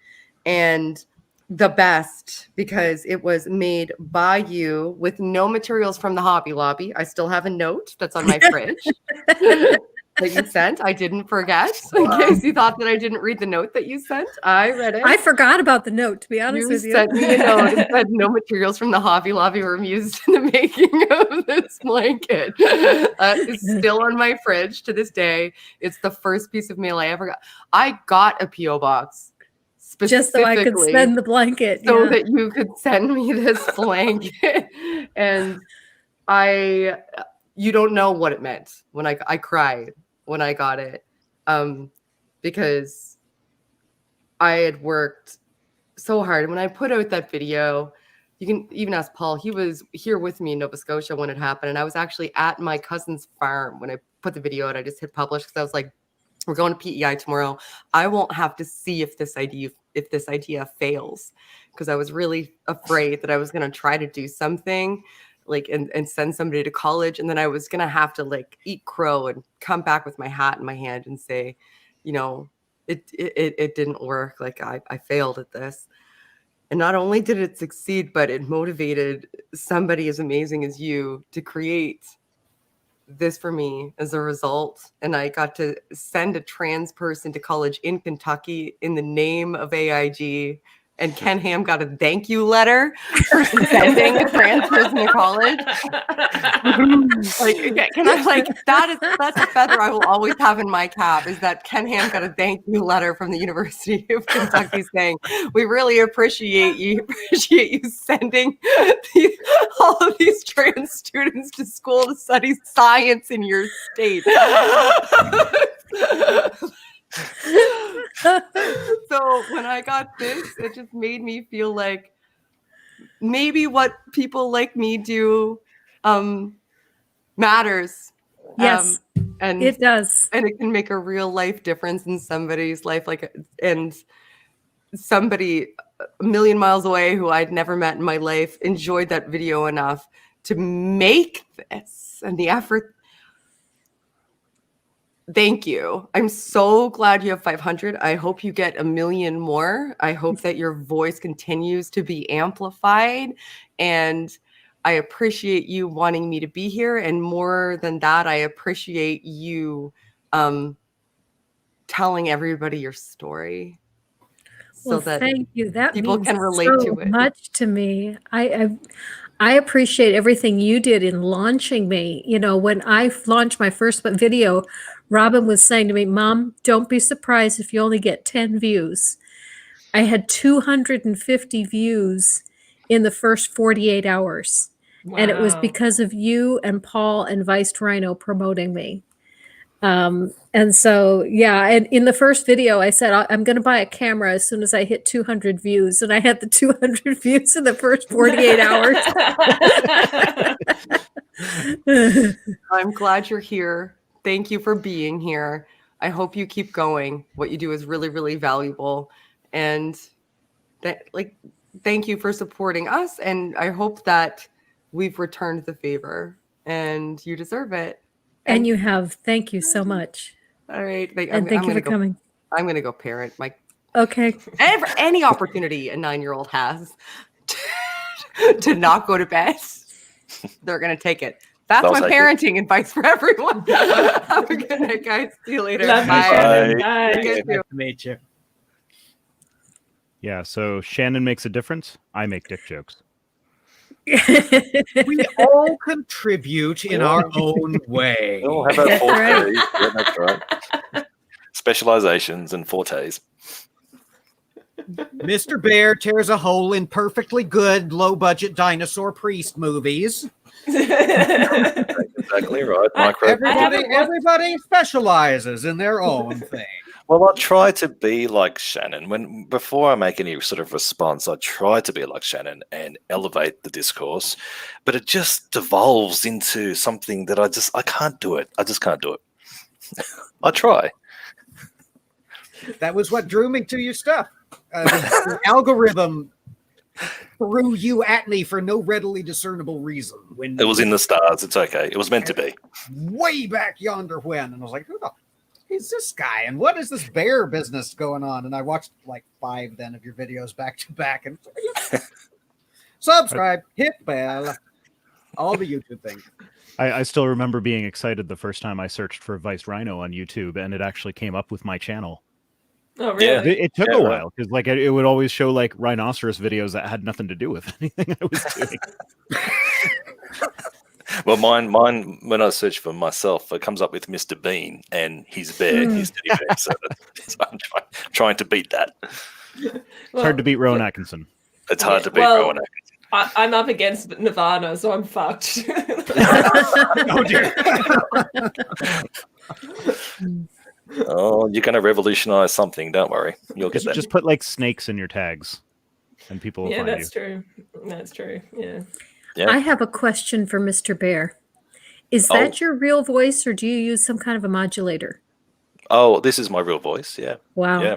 Speaker 4: and the best, because it was made by you with no materials from the Hobby Lobby. I still have a note that's on my fridge that you sent. I didn't forget. In case you thought that I didn't read the note that you sent, I read it.
Speaker 1: I forgot about the note, to be honest with you.
Speaker 4: You sent me a note and said no materials from the Hobby Lobby were used in the making of this blanket. It's still on my fridge to this day. It's the first piece of mail I ever got. I got a P.O. box
Speaker 1: just so I could send the blanket.
Speaker 4: So that you could send me this blanket. And you don't know what it meant when I cried when I got it, because I had worked so hard. And when I put out that video, you can even ask Paul, he was here with me in Nova Scotia when it happened. And I was actually at my cousin's farm when I put the video out. I just hit publish because I was like, we're going to PEI tomorrow. I won't have to see if this idea fails, because I was really afraid that I was going to try to do something like and send somebody to college, and then I was going to have to like eat crow and come back with my hat in my hand and say, you know, it didn't work. Like I failed at this. And not only did it succeed, but it motivated somebody as amazing as you to create this for me as a result. And I got to send a trans person to college in Kentucky in the name of AIG. And Ken Ham got a thank you letter for sending a trans person to college. Can I that's a feather I will always have in my cap, is that Ken Ham got a thank you letter from the University of Kentucky saying, we really appreciate you sending all of these trans students to school to study science in your state. So when I got this, it just made me feel like maybe what people like me do matters.
Speaker 1: Yes,
Speaker 4: and
Speaker 1: it does.
Speaker 4: And it can make a real life difference in somebody's life. And somebody a million miles away who I'd never met in my life enjoyed that video enough to make this, and the effort. Thank you. I'm so glad you have 500. I hope you get 1 million more. I hope that your voice continues to be amplified. And I appreciate you wanting me to be here. And more than that, I appreciate you telling everybody your story.
Speaker 1: Well, thank you. That
Speaker 4: people
Speaker 1: means
Speaker 4: can relate
Speaker 1: so
Speaker 4: to it.
Speaker 1: much to me. I appreciate everything you did in launching me. You know, when I launched my first video, Robin was saying to me, Mom, don't be surprised if you only get 10 views. I had 250 views in the first 48 hours.
Speaker 5: Wow.
Speaker 1: And it was because of you and Paul and Vice Rhino promoting me. And so, yeah, and in the first video, I said, I'm going to buy a camera as soon as I hit 200 views. And I had the 200 views in the first 48 hours.
Speaker 4: I'm glad you're here. Thank you for being here. I hope you keep going. What you do is really, really valuable. And thank you for supporting us. And I hope that we've returned the favor, and you deserve it.
Speaker 1: And you have. Thank you so much.
Speaker 4: All right.
Speaker 1: And thank you for coming.
Speaker 4: I'm going to go parent my.
Speaker 1: Okay.
Speaker 4: Any opportunity a 9-year-old has to not go to bed, they're going to take it. That's my parenting advice for everyone. Have a good night, guys. See you later.
Speaker 5: Love
Speaker 4: Bye.
Speaker 5: Bye.
Speaker 7: Nice to meet you.
Speaker 3: Yeah, so Shannon makes a difference. I make dick jokes.
Speaker 7: We all contribute in our own way.
Speaker 2: Oh, how about fortes? Yeah, that's right. Specializations and fortes.
Speaker 7: Mr. Bear tears a hole in perfectly good, low-budget dinosaur priest movies.
Speaker 2: Exactly right.
Speaker 7: Everybody specializes in their own thing.
Speaker 2: Well, I try to be like Shannon. Before I make any sort of response, I try to be like Shannon and elevate the discourse, but it just devolves into something that I can't do it. I just can't do it. I try.
Speaker 7: That was what drew me to your stuff. The algorithm threw you at me for no readily discernible reason. When
Speaker 2: It was in the stars. It's okay. It was meant to be.
Speaker 7: Way back yonder when. And I was like, who the is this guy? And what is this bear business going on? And I watched like 5 then of your videos back to back. And subscribe, hit bell, all the YouTube things.
Speaker 3: I still remember being excited the first time I searched for Vice Rhino on YouTube, and it actually came up with my channel.
Speaker 5: Oh, really?
Speaker 2: Yeah.
Speaker 3: It took a while because like it would always show like rhinoceros videos that had nothing to do with anything I was doing.
Speaker 2: Well, mine. When I search for myself, it comes up with Mr. Bean and his bear, his teddy bear. So I'm trying to beat that.
Speaker 3: It's hard to beat Rowan Atkinson.
Speaker 2: It's hard to beat Rowan Atkinson.
Speaker 5: I'm up against Nirvana, so I'm fucked.
Speaker 3: Oh dear.
Speaker 2: Oh, you're going to revolutionize something. Don't worry. You'll get that.
Speaker 3: Just put like snakes in your tags, and people will
Speaker 5: Yeah,
Speaker 3: find
Speaker 5: that's
Speaker 3: you.
Speaker 5: true. That's true. Yeah.
Speaker 2: Yeah.
Speaker 1: I have a question for Mr. Bear. Is that your real voice, or do you use some kind of a modulator?
Speaker 2: Oh, this is my real voice. Yeah.
Speaker 1: Wow.
Speaker 2: Yeah.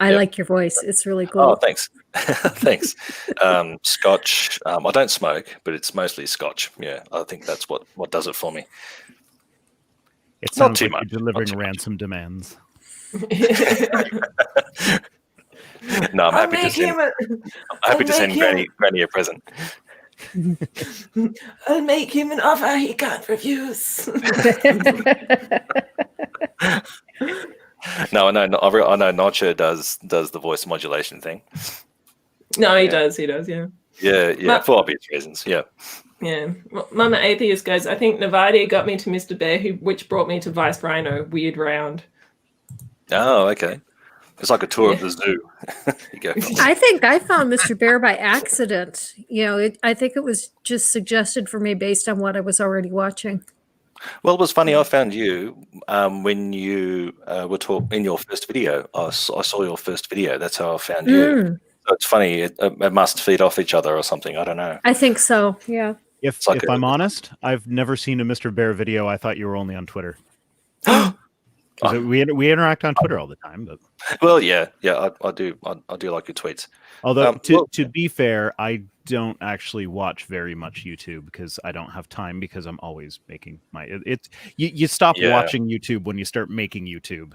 Speaker 1: I like your voice. It's really cool.
Speaker 2: Oh, thanks. Thanks. Scotch. I don't smoke, but it's mostly Scotch. Yeah, I think that's what does it for me.
Speaker 3: It
Speaker 2: Not
Speaker 3: sounds
Speaker 2: too
Speaker 3: like
Speaker 2: much.
Speaker 3: you're delivering
Speaker 2: Not too much.
Speaker 3: ransom demands.
Speaker 2: No, I'm happy to send Granny a present.
Speaker 5: I'll make him an offer he can't refuse.
Speaker 2: No, I know Notcher does the voice modulation thing.
Speaker 5: No, he does. He does. Yeah.
Speaker 2: Yeah, for obvious reasons. Yeah.
Speaker 5: Yeah. Mama Atheist goes, I think Nervardia got me to Mr. Bear, which brought me to Vice Rhino. Weird round.
Speaker 2: Oh, okay. It's like a tour of the zoo. You go.
Speaker 1: I think I found Mr. Bear by accident. I think it was just suggested for me based on what I was already watching.
Speaker 2: Well, it was funny. I found you when you were in your first video. I saw your first video. That's how I found you. So it's funny. It must feed off each other or something. I don't know.
Speaker 1: I think so. Yeah.
Speaker 3: If I'm honest, I've never seen a Mr. Bear video. I thought you were only on Twitter. We interact on Twitter all the time, but
Speaker 2: well, yeah, I do like your tweets.
Speaker 3: Although to be fair, I don't actually watch very much YouTube because I don't have time because I'm always making you stop watching YouTube when you start making YouTube.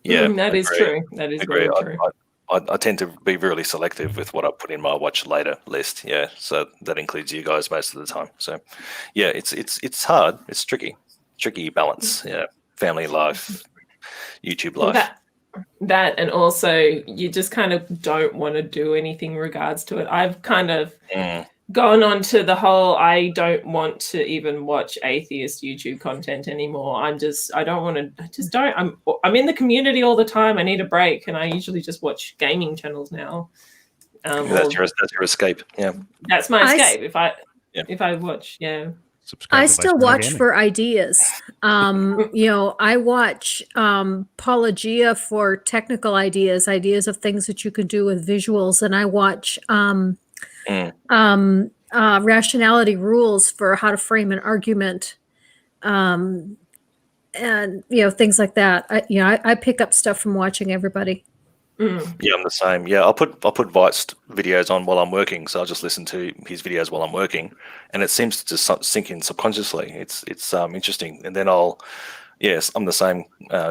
Speaker 2: Yeah,
Speaker 5: that is true. That is very true.
Speaker 2: I tend to be really selective with what I put in my watch later list. Yeah, so that includes you guys most of the time. So yeah, it's hard. It's tricky balance. Yeah, family life, YouTube life.
Speaker 5: That and also you just kind of don't want to do anything in regards to it. I've kind of gone on to the whole I don't want to even watch atheist YouTube content anymore. I'm in the community all the time. I need a break, and I usually just watch gaming channels now.
Speaker 2: That's your escape. Yeah, that's
Speaker 5: my escape. If I watch, yeah.
Speaker 1: I still watch for ideas. I watch Paulogia for technical ideas of things that you can do with visuals, and I watch Rationality Rules for how to frame an argument, and things like that. I pick up stuff from watching everybody.
Speaker 2: Yeah, I'm the same. Yeah, I'll put Vite's videos on while I'm working, so I'll just listen to his videos while I'm working, and it seems to just sink in subconsciously. It's interesting, and then I'm the same,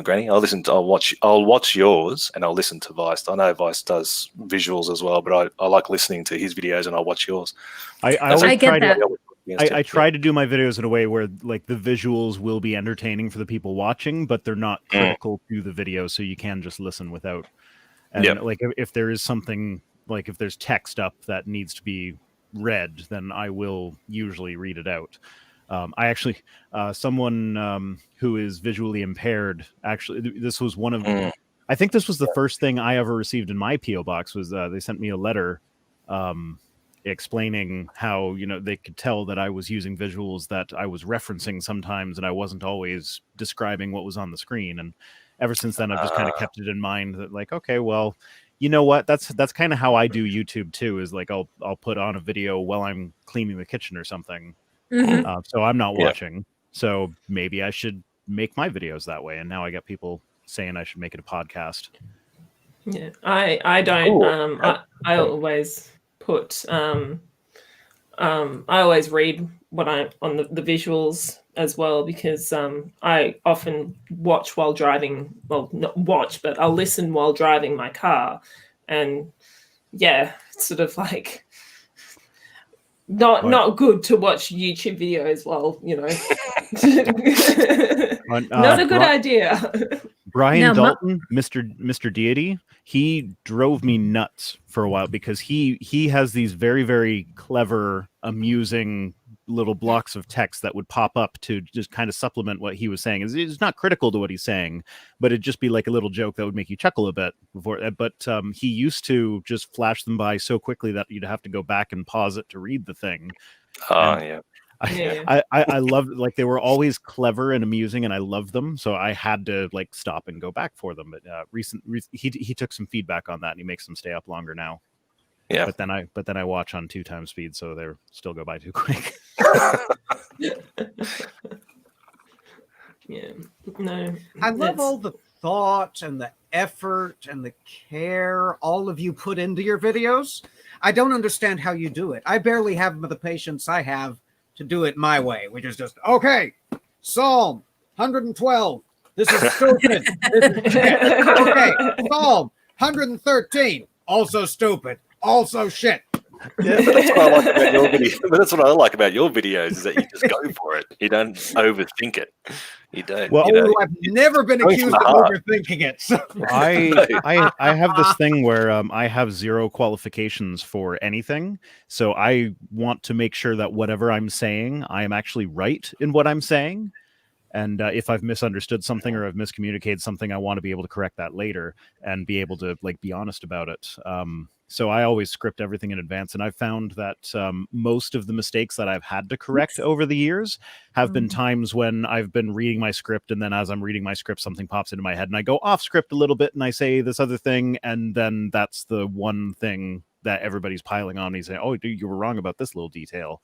Speaker 2: Granny. I'll watch yours, and I'll listen to Vice. I know Vice does visuals as well, but I like listening to his videos, and I'll watch yours.
Speaker 1: I get that.
Speaker 3: I try to do my videos in a way where like the visuals will be entertaining for the people watching, but they're not critical to the video, so you can just listen without. And like if there is something, like if there's text up that needs to be read, then I will usually read it out. I actually, someone who is visually impaired, actually, this was one of, I think this was the first thing I ever received in my P.O. box was they sent me a letter explaining how, they could tell that I was using visuals that I was referencing sometimes, and I wasn't always describing what was on the screen. And ever since then, I've just kind of kept it in mind that, like, okay, well, you know what? That's kind of how I do YouTube too. Is like I'll put on a video while I'm cleaning the kitchen or something, so I'm not watching. So maybe I should make my videos that way. And now I get people saying I should make it a podcast.
Speaker 5: Yeah, I don't. I always put. I always read what I on the visuals as well, because I often watch while driving. Well, not watch, but I'll listen while driving my car, and it's sort of like not good to watch YouTube videos while not a good idea.
Speaker 3: Brian Dalton, Mr. Deity, he drove me nuts for a while because he has these very, very clever, amusing little blocks of text that would pop up to just kind of supplement what he was saying. It's not critical to what he's saying, but it'd just be like a little joke that would make you chuckle a bit before. But he used to just flash them by so quickly that you'd have to go back and pause it to read the thing. I loved, like, they were always clever and amusing, and I loved them, so I had to like stop and go back for them. But he took some feedback on that, and he makes them stay up longer now. Yeah, but then I watch on 2 times speed, so they still go by too quick.
Speaker 7: I love all the thought and the effort and the care all of you put into your videos. I don't understand how you do it. I barely have the patience I have to do it my way, which is just, okay, Psalm 112. This is stupid. This is shit. Okay, Psalm 113. also stupid, also shit.
Speaker 2: Yeah, but that's what I like about your video. But that's what I like about your videos is that you just go for it. You don't overthink it. You don't.
Speaker 3: Well,
Speaker 7: I've never been
Speaker 2: going
Speaker 7: accused
Speaker 2: from
Speaker 7: of
Speaker 2: the heart.
Speaker 7: overthinking it. So.
Speaker 3: I have this thing where I have zero qualifications for anything, so I want to make sure that whatever I'm saying, I am actually right in what I'm saying. And if I've misunderstood something or I've miscommunicated something, I want to be able to correct that later and be able to be honest about it. So I always script everything in advance, and I've found that most of the mistakes that I've had to correct over the years have been times when I've been reading my script, and then as I'm reading my script, something pops into my head, and I go off script a little bit, and I say this other thing, and then that's the one thing that everybody's piling on me, saying, "Oh, dude, you were wrong about this little detail."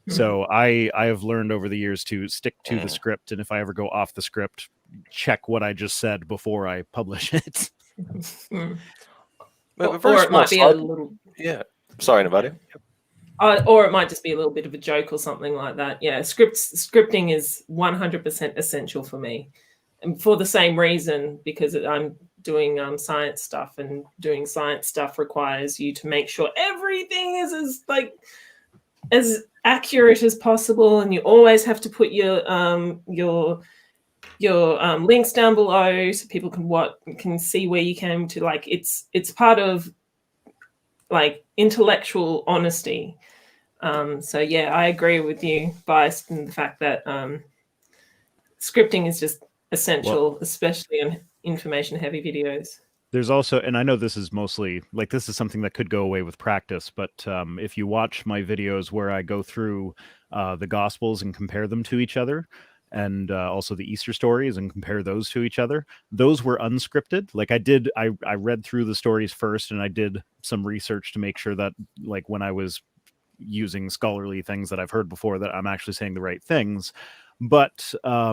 Speaker 3: So I have learned over the years to stick to the script, and if I ever go off the script, check what I just said before I publish it.
Speaker 5: Or it might be a little.
Speaker 2: Yeah. Sorry, Nervardia.
Speaker 5: Or it might just be a little bit of a joke or something like that. Yeah, scripting is 100% essential for me, and for the same reason, because I'm doing science stuff, and doing science stuff requires you to make sure everything is as accurate as possible, and you always have to put your links down below so people can see where you came to. It's part of intellectual honesty. So yeah, I agree with you, Biased, in the fact that scripting is just essential, especially in information heavy videos.
Speaker 3: There's also, and I know this is mostly this is something that could go away with practice, but if you watch my videos where I go through the Gospels and compare them to each other, and also the Easter stories and compare those to each other, those were unscripted. I read through the stories first, and I did some research to make sure that when I was using scholarly things that I've heard before, that I'm actually saying the right things. But what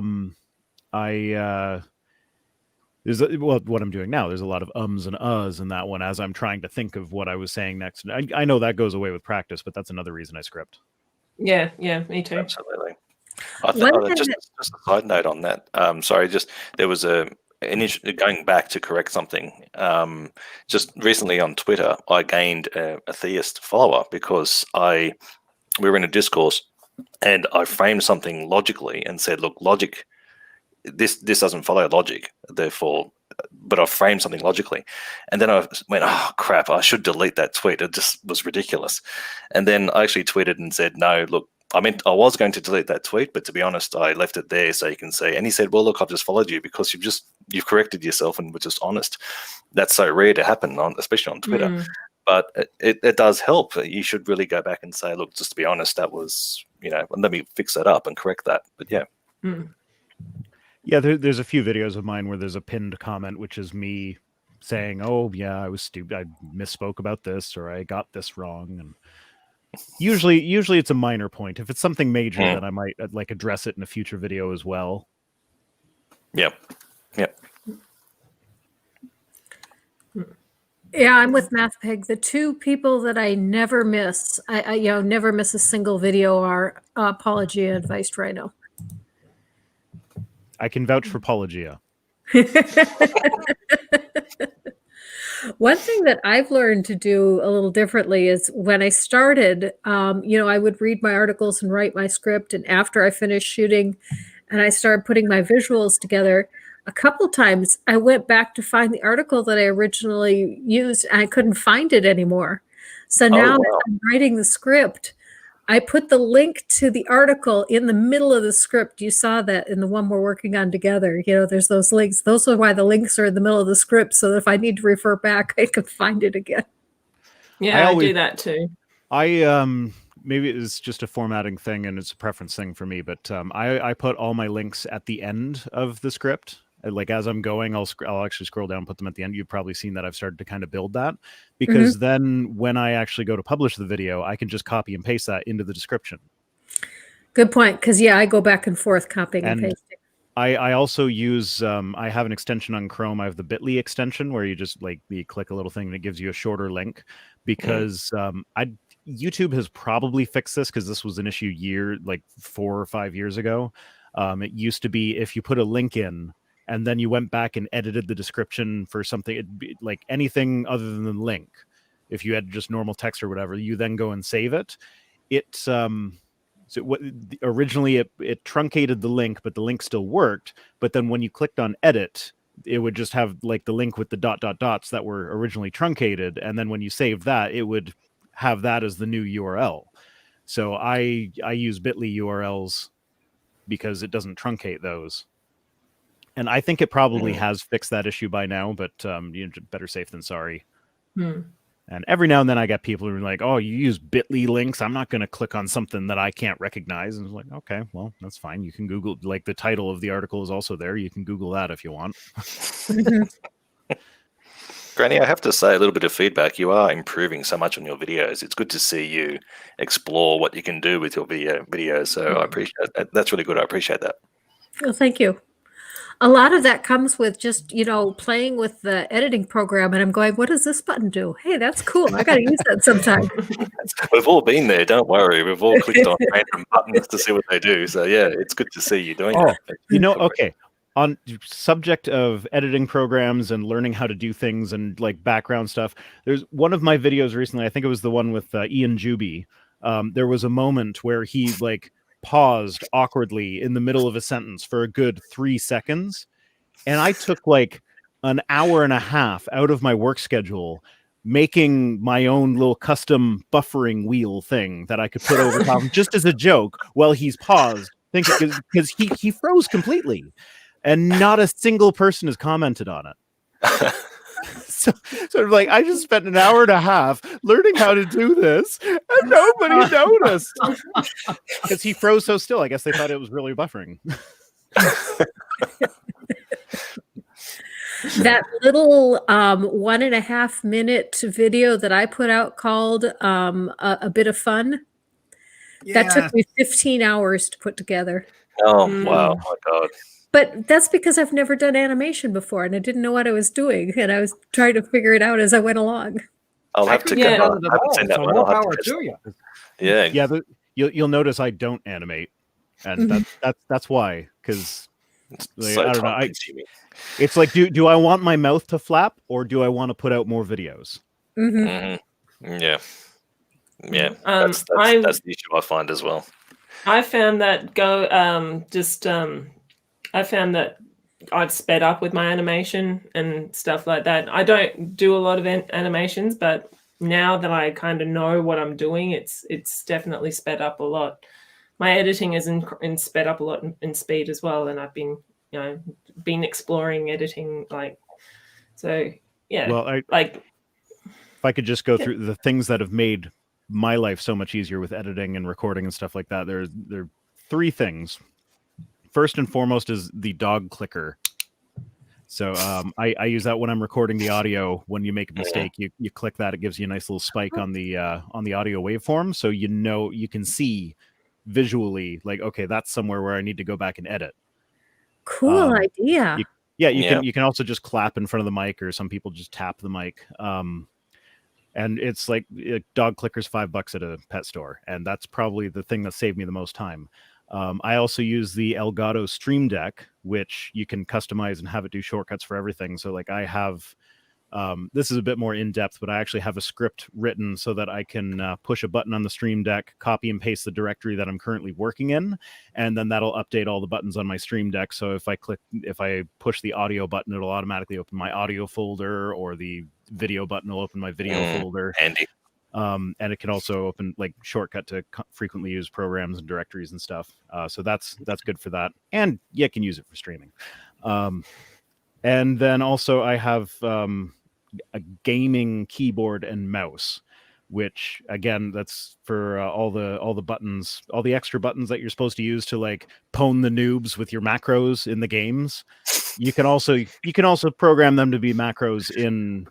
Speaker 3: I'm doing now, there's a lot of ums and uhs in that one as I'm trying to think of what I was saying next. I know that goes away with practice, but that's another reason I script.
Speaker 5: Yeah, me too.
Speaker 2: Absolutely. Just a side note on that. There was going back to correct something. Just recently on Twitter, I gained a theist follower because we were in a discourse, and I framed something logically and said, "Look, logic. This doesn't follow logic, therefore." But I framed something logically, and then I went, "Oh crap! I should delete that tweet. It just was ridiculous." And then I actually tweeted and said, "No, look, I was going to delete that tweet, but to be honest, I left it there so you can see." And he said, "Well, look, I've just followed you because you've corrected yourself and were just honest." That's so rare to happen especially on Twitter, but it does help. You should really go back and say, "Look, just to be honest, that was let me fix that up and correct that." But yeah.
Speaker 3: Yeah, there's a few videos of mine where there's a pinned comment, which is me saying, "Oh yeah, I was stupid. I misspoke about this, or I got this wrong." And usually it's a minor point. If it's something major, then I might address it in a future video as well.
Speaker 2: Yep.
Speaker 1: Yeah, I'm with MathPeg. The two people that I never miss, I never miss a single video, are Apologia and Vice Rhino.
Speaker 3: I can vouch for Apologia.
Speaker 1: One thing that I've learned to do a little differently is when I started, I would read my articles and write my script. And after I finished shooting and I started putting my visuals together, a couple times I went back to find the article that I originally used, and I couldn't find it anymore. So now as I'm writing the script, I put the link to the article in the middle of the script. You saw that in the one we're working on together. There's those links. Those are why the links are in the middle of the script, so that if I need to refer back, I can find it again.
Speaker 5: Yeah, I do that too.
Speaker 3: Maybe it's just a formatting thing and it's a preference thing for me, but I put all my links at the end of the script. As I'm going, I'll actually scroll down and put them at the end. You've probably seen that I've started to kind of build that, because then when I actually go to publish the video, I can just copy and paste that into the description.
Speaker 1: Good point, because I go back and forth copying and pasting.
Speaker 3: I also use I have an extension on Chrome. I have the Bitly extension where you just you click a little thing and it gives you a shorter link, because YouTube has probably fixed this, because this was an issue 4 or 5 years ago. It used to be if you put a link in and then you went back and edited the description for something, it'd be like anything other than the link. If you had just normal text or whatever, you then go and save it. Originally it truncated the link, but the link still worked. But then when you clicked on edit, it would just have like the link with the ... dots that were originally truncated. And then when you saved that, it would have that as the new URL. So I use bit.ly URLs because it doesn't truncate those. And I think it probably has fixed that issue by now, but better safe than sorry. And every now and then I get people who are like, oh, you use bit.ly links. I'm not going to click on something that I can't recognize. And it's like, okay, well, that's fine. You can Google, like the title of the article is also there. You can Google that if you want.
Speaker 2: Granny, I have to say a little bit of feedback. You are improving so much on your videos. It's good to see you explore what you can do with your videos. So I appreciate that. That's really good. I appreciate that.
Speaker 1: Well, thank you. A lot of that comes with just, playing with the editing program, and I'm going, what does this button do? Hey, that's cool. I got to use that sometime.
Speaker 2: We've all been there. Don't worry. We've all clicked on random buttons to see what they do. So yeah, it's good to see you doing that.
Speaker 3: Okay. On subject of editing programs and learning how to do things and like background stuff, there's one of my videos recently, I think it was the one with Ian Juby. There was a moment where he like paused awkwardly in the middle of a sentence for a good 3 seconds. And I took like an hour and a half out of my work schedule making my own little custom buffering wheel thing that I could put over top just as a joke while he's paused, thinking because he froze completely. And not a single person has commented on it. So like, I just spent an hour and a half learning how to do this, and nobody noticed because he froze so still. I guess they thought it was really buffering.
Speaker 1: That little 1.5 minute video that I put out called a bit of fun. Yeah. That took me 15 hours to put together.
Speaker 2: Oh, wow. Oh, my God.
Speaker 1: But that's because I've never done animation before, and I didn't know what I was doing, and I was trying to figure it out as I went along.
Speaker 2: I'll have to get on. I haven't seen that one.
Speaker 7: More power to you.
Speaker 2: Yeah.
Speaker 3: Yeah. You'll notice I don't animate, and that's why. Because like, I don't know. It's like, do I want my mouth to flap, or do I want to put out more videos?
Speaker 2: Yeah. Yeah. That's the issue I find as well.
Speaker 5: I found that I found that I've sped up with my animation and stuff like that. I don't do a lot of animations, but now that I kind of know what I'm doing, it's definitely sped up a lot. My editing is sped up a lot in speed as well, and I've been exploring editing yeah.
Speaker 3: Well, if I could just go through the things that have made my life so much easier with editing and recording and stuff like that. There are 3 things. First and foremost is the dog clicker. So I use that when I'm recording the audio. When you make a mistake, you click that. It gives you a nice little spike on the audio waveform, so you can see visually like, okay, that's somewhere where I need to go back and edit.
Speaker 1: Cool idea.
Speaker 3: You can also just clap in front of the mic, or some people just tap the mic. And it's like dog clickers $5 at a pet store, and that's probably the thing that saved me the most time. I also use the Elgato Stream Deck, which you can customize and have it do shortcuts for everything. So like I have, this is a bit more in depth, but I actually have a script written so that I can push a button on the Stream Deck, copy and paste the directory that I'm currently working in, and then that'll update all the buttons on my Stream Deck. So if I push the audio button, it'll automatically open my audio folder, or the video button will open my video folder.
Speaker 2: Handy.
Speaker 3: And it can also open like shortcut to frequently used programs and directories and stuff. So that's good for that. And you can use it for streaming. And then also I have a gaming keyboard and mouse, which again, that's for all the buttons, all the extra buttons that you're supposed to use to like pwn the noobs with your macros in the games. You can also program them to be macros in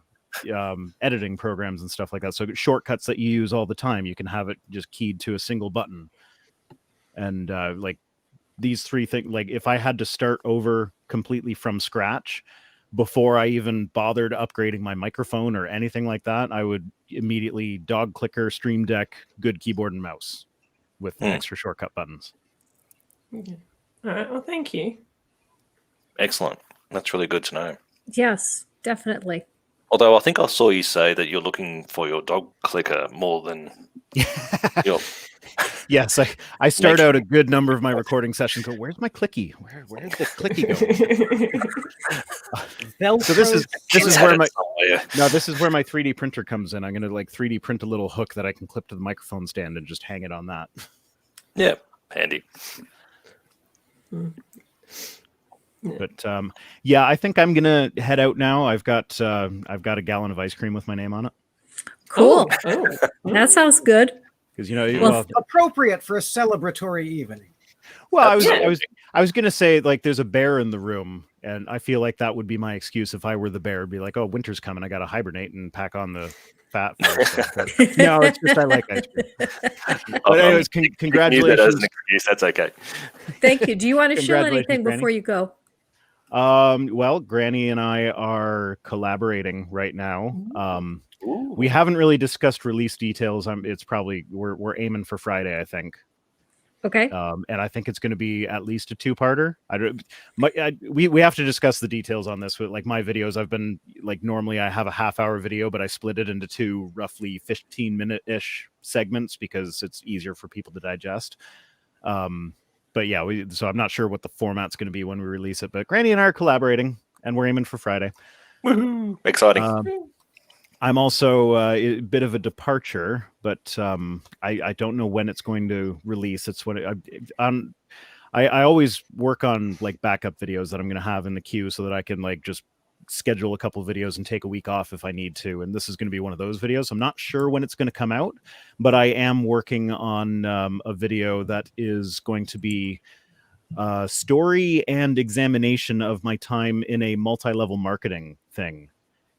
Speaker 3: editing programs and stuff like that. So shortcuts that you use all the time, you can have it just keyed to a single button. And like these 3 things, like if I had to start over completely from scratch before I even bothered upgrading my microphone or anything like that, I would immediately dog clicker, Stream Deck, good keyboard and mouse with extra shortcut buttons.
Speaker 5: Okay. All right. Well, thank you.
Speaker 2: Excellent. That's really good to know.
Speaker 1: Yes, definitely.
Speaker 2: Although I think I saw you say that you're looking for your dog clicker more than your.
Speaker 3: Yes, I start out a good number of my recording sessions. Go, where's my clicky? Where's the clicky going? So this is where my this is where my 3D printer comes in. I'm gonna like 3D print a little hook that I can clip to the microphone stand and just hang it on that.
Speaker 2: Yeah, handy.
Speaker 3: But yeah, I think I'm gonna head out now. I've got a gallon of ice cream with my name on it.
Speaker 1: Cool.
Speaker 5: Oh.
Speaker 1: That sounds good.
Speaker 3: Because you know,
Speaker 1: Well,
Speaker 7: Appropriate for a celebratory evening.
Speaker 3: well, I was gonna say like there's a bear in the room, and I feel like that would be my excuse if I were the bear. It'd be like, oh, winter's coming, I gotta hibernate and pack on the fat. But no, it's just I like ice cream. But anyways, congratulations.
Speaker 2: That as an excuse, that's okay.
Speaker 1: Thank you. Do you want to share
Speaker 3: Congratulations,
Speaker 1: anything
Speaker 3: Granny.
Speaker 1: before you go?
Speaker 3: Well, Granny and I are collaborating right now. We haven't really discussed release details. It's probably we're aiming for Friday, I think.
Speaker 1: Okay.
Speaker 3: And I think it's going to be at least a two-parter. We have to discuss the details on this. With like my videos, I've been like normally I have a half-hour video, but I split it into two roughly 15-minute-ish segments because it's easier for people to digest. But yeah, so I'm not sure what the format's going to be when we release it. But Granny and I are collaborating, and we're aiming for Friday.
Speaker 2: Woohoo! Exciting.
Speaker 3: I'm also a bit of a departure, but I don't know when it's going to release. It's when I always work on like backup videos that I'm going to have in the queue so that I can like just schedule a couple videos and take a week off if I need to. And this is going to be one of those videos. I'm not sure when it's going to come out, but I am working on a video that is going to be story and examination of my time in a multi-level marketing thing.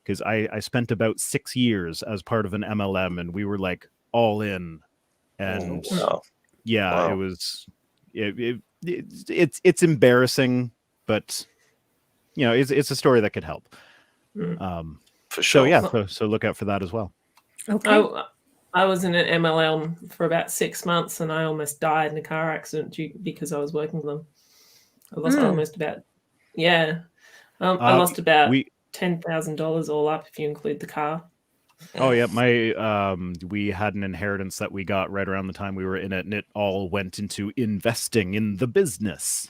Speaker 3: Because I spent about 6 years as part of an MLM, and we were like all in, and yeah,
Speaker 2: Wow.
Speaker 3: it was it's embarrassing, but you know it's a story that could help.
Speaker 2: For
Speaker 3: So
Speaker 2: sure.
Speaker 3: yeah, so look out for that as well.
Speaker 1: Okay.
Speaker 5: I was in an MLM for about 6 months, and I almost died in a car accident because I was working with them. I lost almost about I lost about $10,000 all up if you include the car.
Speaker 3: Oh yeah, we had an inheritance that we got right around the time we were in it, and it all went into investing in the business.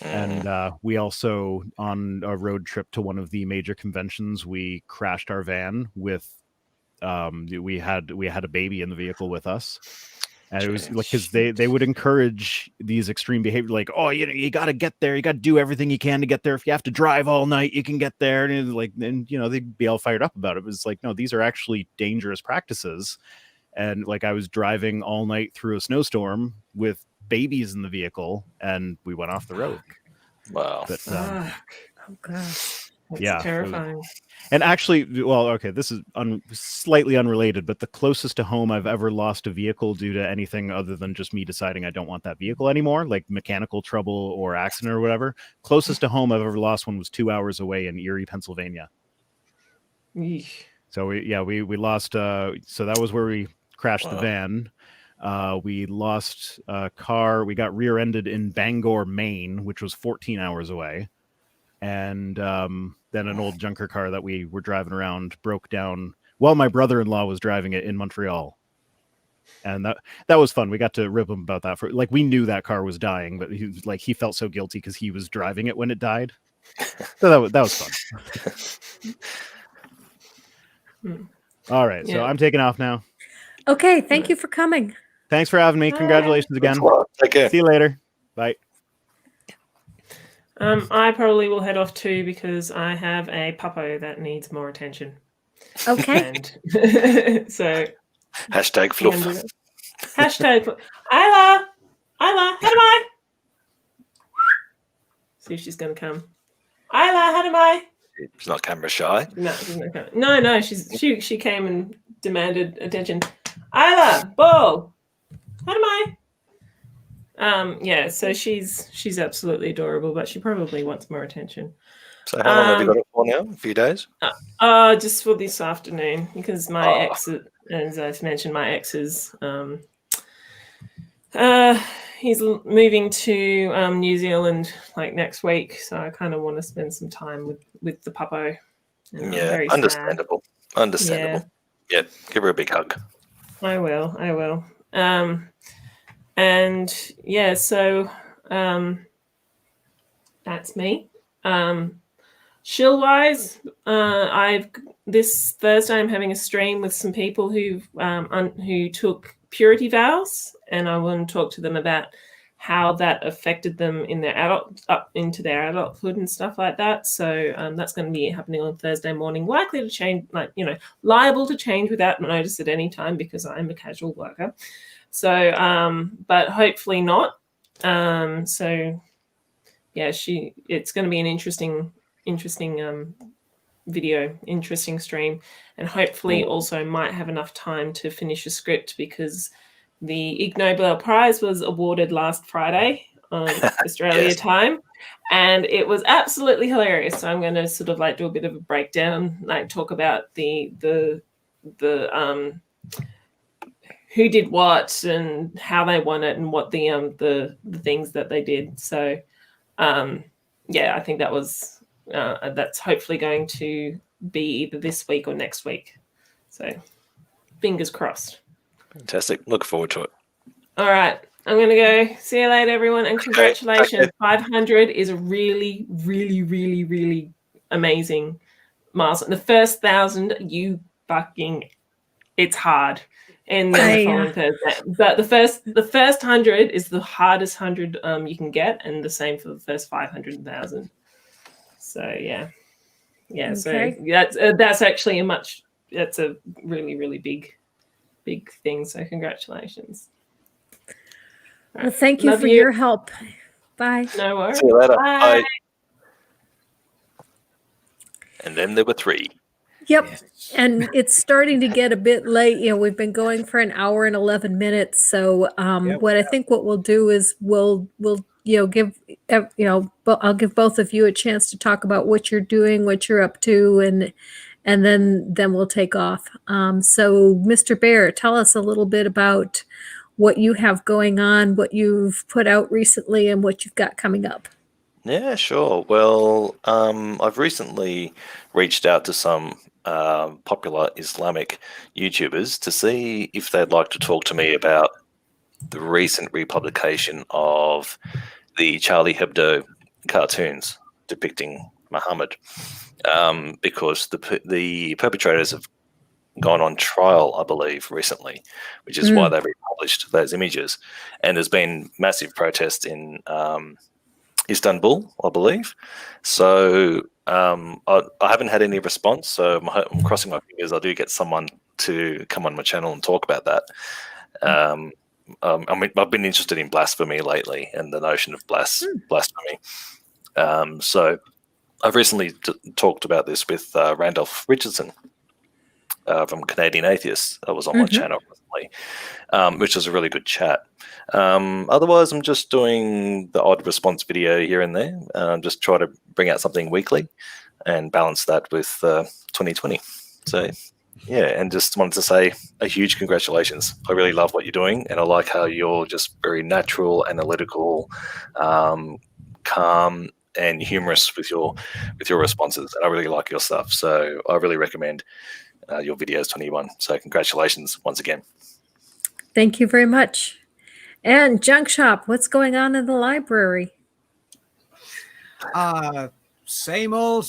Speaker 3: And we also, on a road trip to one of the major conventions, we crashed our van with we had a baby in the vehicle with us. And it was like because they would encourage these extreme behavior, like, oh, you got to get there, you got to do everything you can to get there. If you have to drive all night, you can get there. And like, and you know, they'd be all fired up about it. It was like, no, these are actually dangerous practices. And like, I was driving all night through a snowstorm with babies in the vehicle, and we went off the road.
Speaker 2: Wow.
Speaker 3: But,
Speaker 1: Oh gosh.
Speaker 5: That's terrifying.
Speaker 3: And actually, well, okay, this is slightly unrelated, but the closest to home I've ever lost a vehicle due to anything other than just me deciding I don't want that vehicle anymore, like mechanical trouble or accident or whatever. Closest to home I've ever lost one was 2 hours away in Erie, Pennsylvania.
Speaker 5: Eesh.
Speaker 3: So we lost. So that was where we crashed the van. We lost a car. We got rear-ended in Bangor, Maine, which was 14 hours away. And then an old junker car that we were driving around broke down while my brother-in-law was driving it in Montreal. And that was fun. We got to rip him about that. For like, we knew that car was dying, but he felt so guilty because he was driving it when it died. So that was fun. All right, so I'm taking off now.
Speaker 1: Okay, thank you for coming.
Speaker 3: Thanks for having me. Congratulations again.
Speaker 2: Take care.
Speaker 3: See you later. Bye.
Speaker 5: I probably will head off too because I have a puppo that needs more attention.
Speaker 1: Okay.
Speaker 5: And so
Speaker 2: Hashtag fluff.
Speaker 5: Hashtag Isla, how do I? See if she's going to come. Isla, how do I?
Speaker 2: She's not camera shy.
Speaker 5: No, she's not coming. No, she came and demanded attention. Isla, ball, how do I? Yeah, so she's absolutely adorable, but she probably wants more attention.
Speaker 2: So how long have you got it for now? A few days?
Speaker 5: Just for this afternoon, because my ex, as I've mentioned, my ex is moving to New Zealand like next week, so I kind of want to spend some time with the puppo. And I'm
Speaker 2: Yeah,
Speaker 5: very sad.
Speaker 2: understandable. Understandable. Yeah, give her a big hug.
Speaker 5: I will. And yeah, so that's me. Shill wise, this Thursday I'm having a stream with some people who took purity vows, and I want to talk to them about how that affected them in their into their adulthood and stuff like that. So that's going to be happening on Thursday morning. Likely to change, liable to change without notice at any time because I'm a casual worker. So, but hopefully not. So yeah, it's going to be an interesting video, interesting stream, and hopefully also might have enough time to finish a script because the Ig Nobel Prize was awarded last Friday on Australia time, and it was absolutely hilarious. So I'm going to sort of like do a bit of a breakdown, like talk about the who did what and how they won it and what the things that they did. So yeah, I think that's hopefully going to be either this week or next week. So fingers crossed.
Speaker 2: Fantastic. Look forward to it.
Speaker 5: All right. I'm going to go. See you later, everyone. And congratulations. Okay. 500 is a really, really, really, really amazing milestone. The first 1,000, it's hard. And then the following Thursday. But the first 100 is the hardest 100 you can get, and the same for the first 500,000. So yeah. Okay. So that's actually that's a really, really big thing. So congratulations.
Speaker 1: Well, thank you for your help. Bye.
Speaker 5: No worries.
Speaker 2: See you later.
Speaker 5: Bye.
Speaker 2: And then there were 3.
Speaker 1: Yep. Yes. And it's starting to get a bit late. We've been going for an hour and 11 minutes. So I think what we'll do is we'll give I'll give both of you a chance to talk about what you're doing, what you're up to, and then we'll take off. So Mr. Bear, tell us a little bit about what you have going on, what you've put out recently, and what you've got coming up.
Speaker 2: Yeah, sure. Well, I've recently reached out to some popular Islamic YouTubers to see if they'd like to talk to me about the recent republication of the Charlie Hebdo cartoons depicting Muhammad, because the perpetrators have gone on trial, I believe, recently, which is why they've republished those images. And there's been massive protests in Istanbul, I believe. So I haven't had any response. So I'm crossing my fingers I do get someone to come on my channel and talk about that. I mean, I've been interested in blasphemy lately and the notion of blasphemy. So I've recently talked about this with Randolph Richardson from Canadian Atheists. That was on my channel recently, which was a really good chat. Otherwise, I'm just doing the odd response video here and there. Just try to bring out something weekly and balance that with 2020. So, yeah, and just wanted to say a huge congratulations. I really love what you're doing, and I like how you're just very natural, analytical, calm, and humorous with your responses. And I really like your stuff. So I really recommend your videos, 21. So congratulations once again.
Speaker 1: Thank you very much. And Junkshop, what's going on in the library?
Speaker 7: Same old,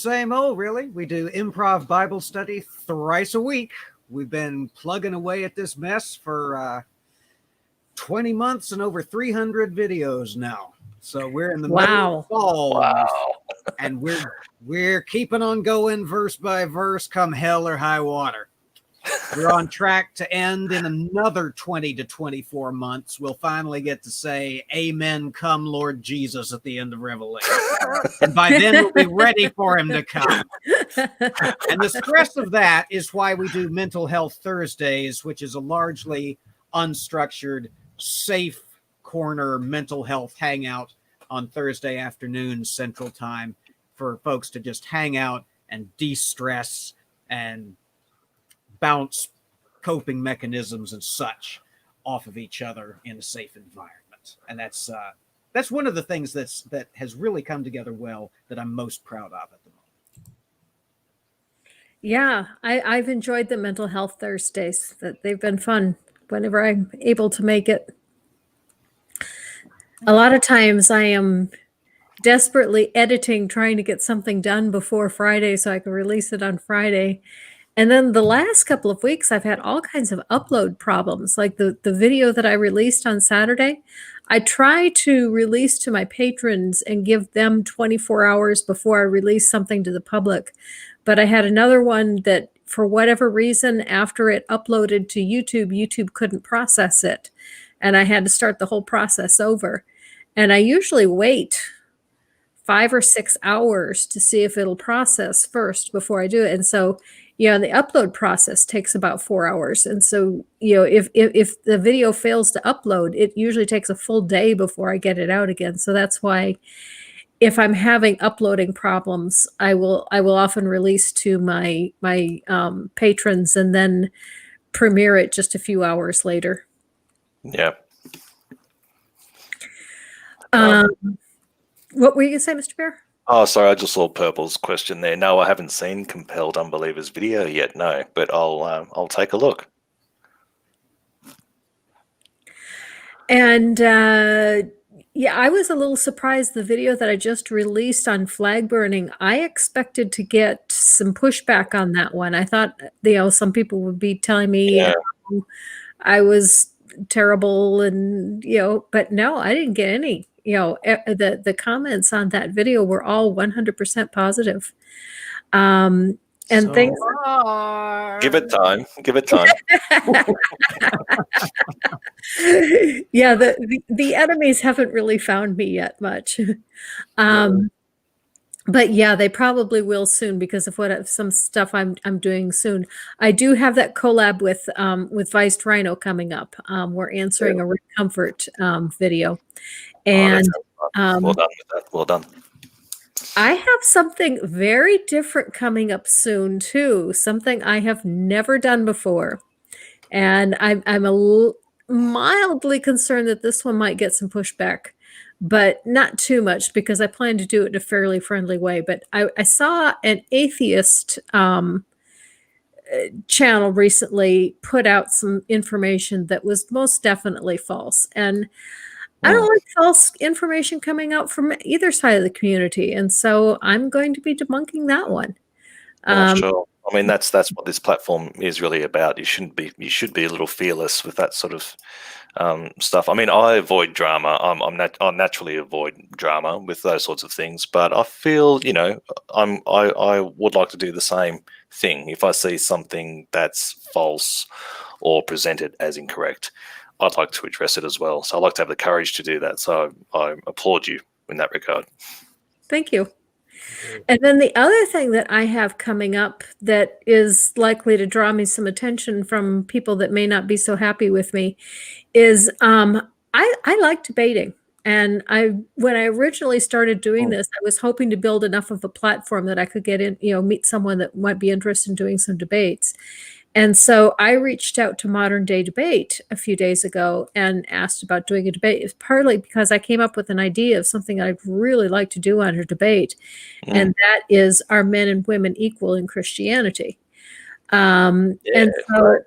Speaker 7: really. We do improv Bible study thrice a week. We've been plugging away at this mess for 20 months and over 300 videos now. So we're in the middle of fall.
Speaker 2: Wow.
Speaker 7: And we're keeping on going verse by verse, come hell or high water. We're on track to end in another 20 to 24 months. We'll finally get to say, Amen, come Lord Jesus at the end of Revelation. And by then we'll be ready for him to come. And the stress of that is why we do Mental Health Thursdays, which is a largely unstructured, safe corner mental health hangout on Thursday afternoons Central Time for folks to just hang out and de-stress and bounce coping mechanisms and such off of each other in a safe environment. it, and that's one of the things that has really come together well, that I'm most proud of at the moment.
Speaker 1: Yeah, I've enjoyed the mental health Thursdays. That they've been fun whenever I'm able to make it. A lot of times I am desperately editing, trying to get something done before Friday so I can release it on Friday. And then the last couple of weeks, I've had all kinds of upload problems. Like the video that I released on Saturday, I try to release to my patrons and give them 24 hours before I release something to the public. But I had another one that, for whatever reason, after it uploaded to YouTube, YouTube couldn't process it. And I had to start the whole process over. And I usually wait 5 or 6 hours to see if it'll process first before I do it. And so, the upload process takes about 4 hours. And so, if the video fails to upload, it usually takes a full day before I get it out again. So that's why, if I'm having uploading problems, I will often release to my patrons and then premiere it just a few hours later.
Speaker 2: Yeah.
Speaker 1: What were you gonna say, Mr. Bear?
Speaker 2: Oh, sorry, I just saw Purple's question there. No, I haven't seen Compelled Unbelievers video yet. No, but I'll take a look.
Speaker 1: And I was a little surprised. The video that I just released on flag burning, I expected to get some pushback on that one. I thought, some people would be telling me I was terrible, and but no, I didn't get any. The comments on that video were all 100% positive. And
Speaker 2: So,
Speaker 1: things.
Speaker 2: Give it time. Give it time.
Speaker 1: Yeah, the enemies haven't really found me yet much. But yeah, they probably will soon because of some stuff I'm doing soon. I do have that collab with Viced Rhino coming up. We're answering a Ring Comfort video. And
Speaker 2: well done with that. Well done.
Speaker 1: I have something very different coming up soon too. Something I have never done before, and I'm mildly concerned that this one might get some pushback, but not too much because I plan to do it in a fairly friendly way. But I saw an atheist channel recently put out some information that was most definitely false, and I don't like false information coming out from either side of the community, and so I'm going to be debunking that one.
Speaker 2: Sure. I mean, that's what this platform is really about. You should be a little fearless with that sort of stuff. I mean, I avoid drama. I naturally avoid drama with those sorts of things. But I feel, I would like to do the same thing. If I see something that's false or presented as incorrect, I'd like to address it as well. So I like to have the courage to do that. So I applaud you in that regard.
Speaker 1: Thank you. And then the other thing that I have coming up that is likely to draw me some attention from people that may not be so happy with me is I like debating. And when I originally started doing this, I was hoping to build enough of a platform that I could get in, meet someone that might be interested in doing some debates. And so I reached out to Modern Day Debate a few days ago and asked about doing a debate. It's partly because I came up with an idea of something I'd really like to do on a debate, and that is, are men and women equal in Christianity? And so,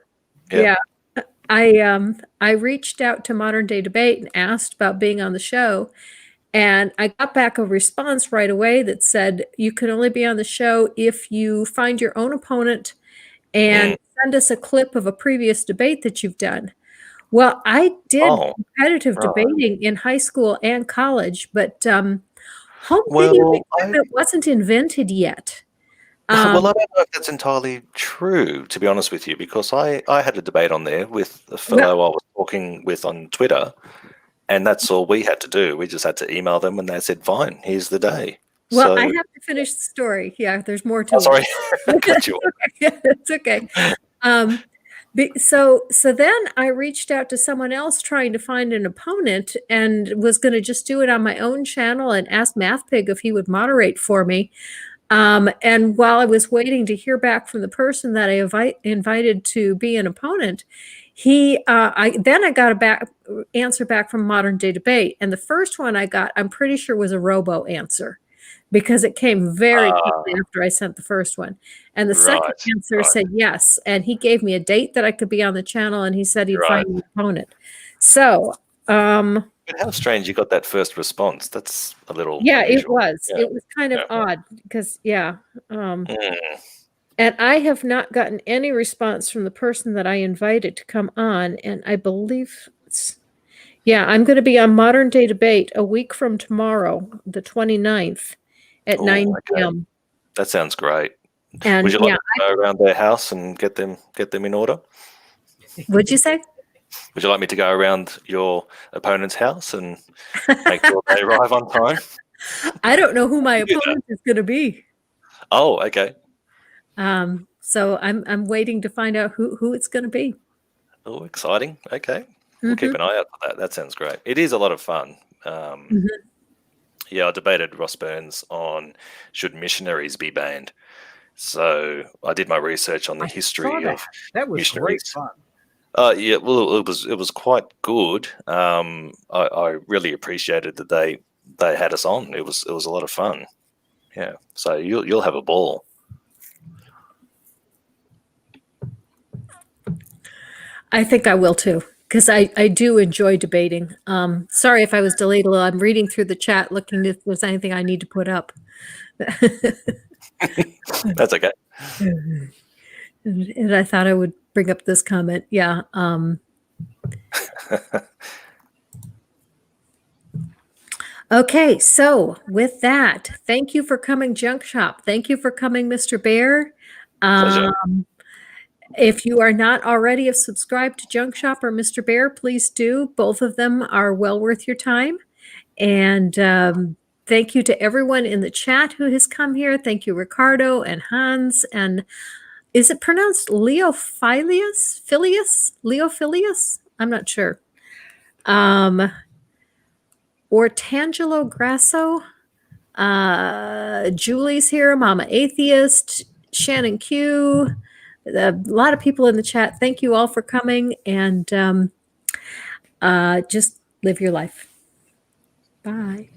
Speaker 1: I reached out to Modern Day Debate and asked about being on the show, and I got back a response right away that said, you can only be on the show if you find your own opponent and send us a clip of a previous debate that you've done. Well, I did competitive debating in high school and college, but home video equipment wasn't invented yet.
Speaker 2: Well, I don't know if that's entirely true, to be honest with you, because I had a debate on there with a fellow I was talking with on Twitter, and that's all we had to do. We just had to email them, and they said, fine, here's the day.
Speaker 1: Well, I have to finish the story. Yeah, there's more to it.
Speaker 2: Sorry. Cut you off.
Speaker 1: Yeah, it's okay. So then I reached out to someone else trying to find an opponent and was going to just do it on my own channel and ask MathPig if he would moderate for me. And while I was waiting to hear back from the person that I invited to be an opponent, I got a answer back from Modern Day Debate, and the first one I got, I'm pretty sure was a robo answer, because it came very quickly after I sent the first one. And the second answer said yes, and he gave me a date that I could be on the channel, and he said he'd find an opponent. So,
Speaker 2: but how strange you got that first response. That's a little unusual.
Speaker 1: It was kind of odd because and I have not gotten any response from the person that I invited to come on, and I believe I'm going to be on Modern Day Debate a week from tomorrow, the 29th at 9 p.m.
Speaker 2: That sounds great.
Speaker 1: And
Speaker 2: would you like to go around their house and get them in order?
Speaker 1: What'd you say?
Speaker 2: Would you like me to go around your opponent's house and make sure they arrive on time?
Speaker 1: I don't know who my opponent is going to be.
Speaker 2: Oh, okay.
Speaker 1: So I'm waiting to find out who it's going to be.
Speaker 2: Oh, exciting. Okay. We'll keep an eye out for that. That sounds great. It is a lot of fun. Yeah, I debated Ross Burns on should missionaries be banned. So I did my research on the history of
Speaker 7: that was
Speaker 2: missionaries.
Speaker 7: Great fun.
Speaker 2: Yeah, well, it was quite good. I really appreciated that they had us on. It was a lot of fun. Yeah, so you'll have a ball.
Speaker 1: I think I will too, because I do enjoy debating. Sorry if I was delayed a little. I'm reading through the chat, looking if there's anything I need to put up.
Speaker 2: That's okay.
Speaker 1: And I thought I would bring up this comment. Yeah. Okay, so with that, thank you for coming, Junkshop. Thank you for coming, Mr. Bear.
Speaker 2: Pleasure.
Speaker 1: If you are not already subscribed to Junkshop or Mr. Bear, please do. Both of them are well worth your time. And thank you to everyone in the chat who has come here. Thank you, Ricardo and Hans. And is it pronounced Leophilius? Leophilius? I'm not sure. Or Tangelo Grasso. Julie's here. Mama Atheist. Shannon Q. A lot of people in the chat. Thank you all for coming, and just live your life. Bye.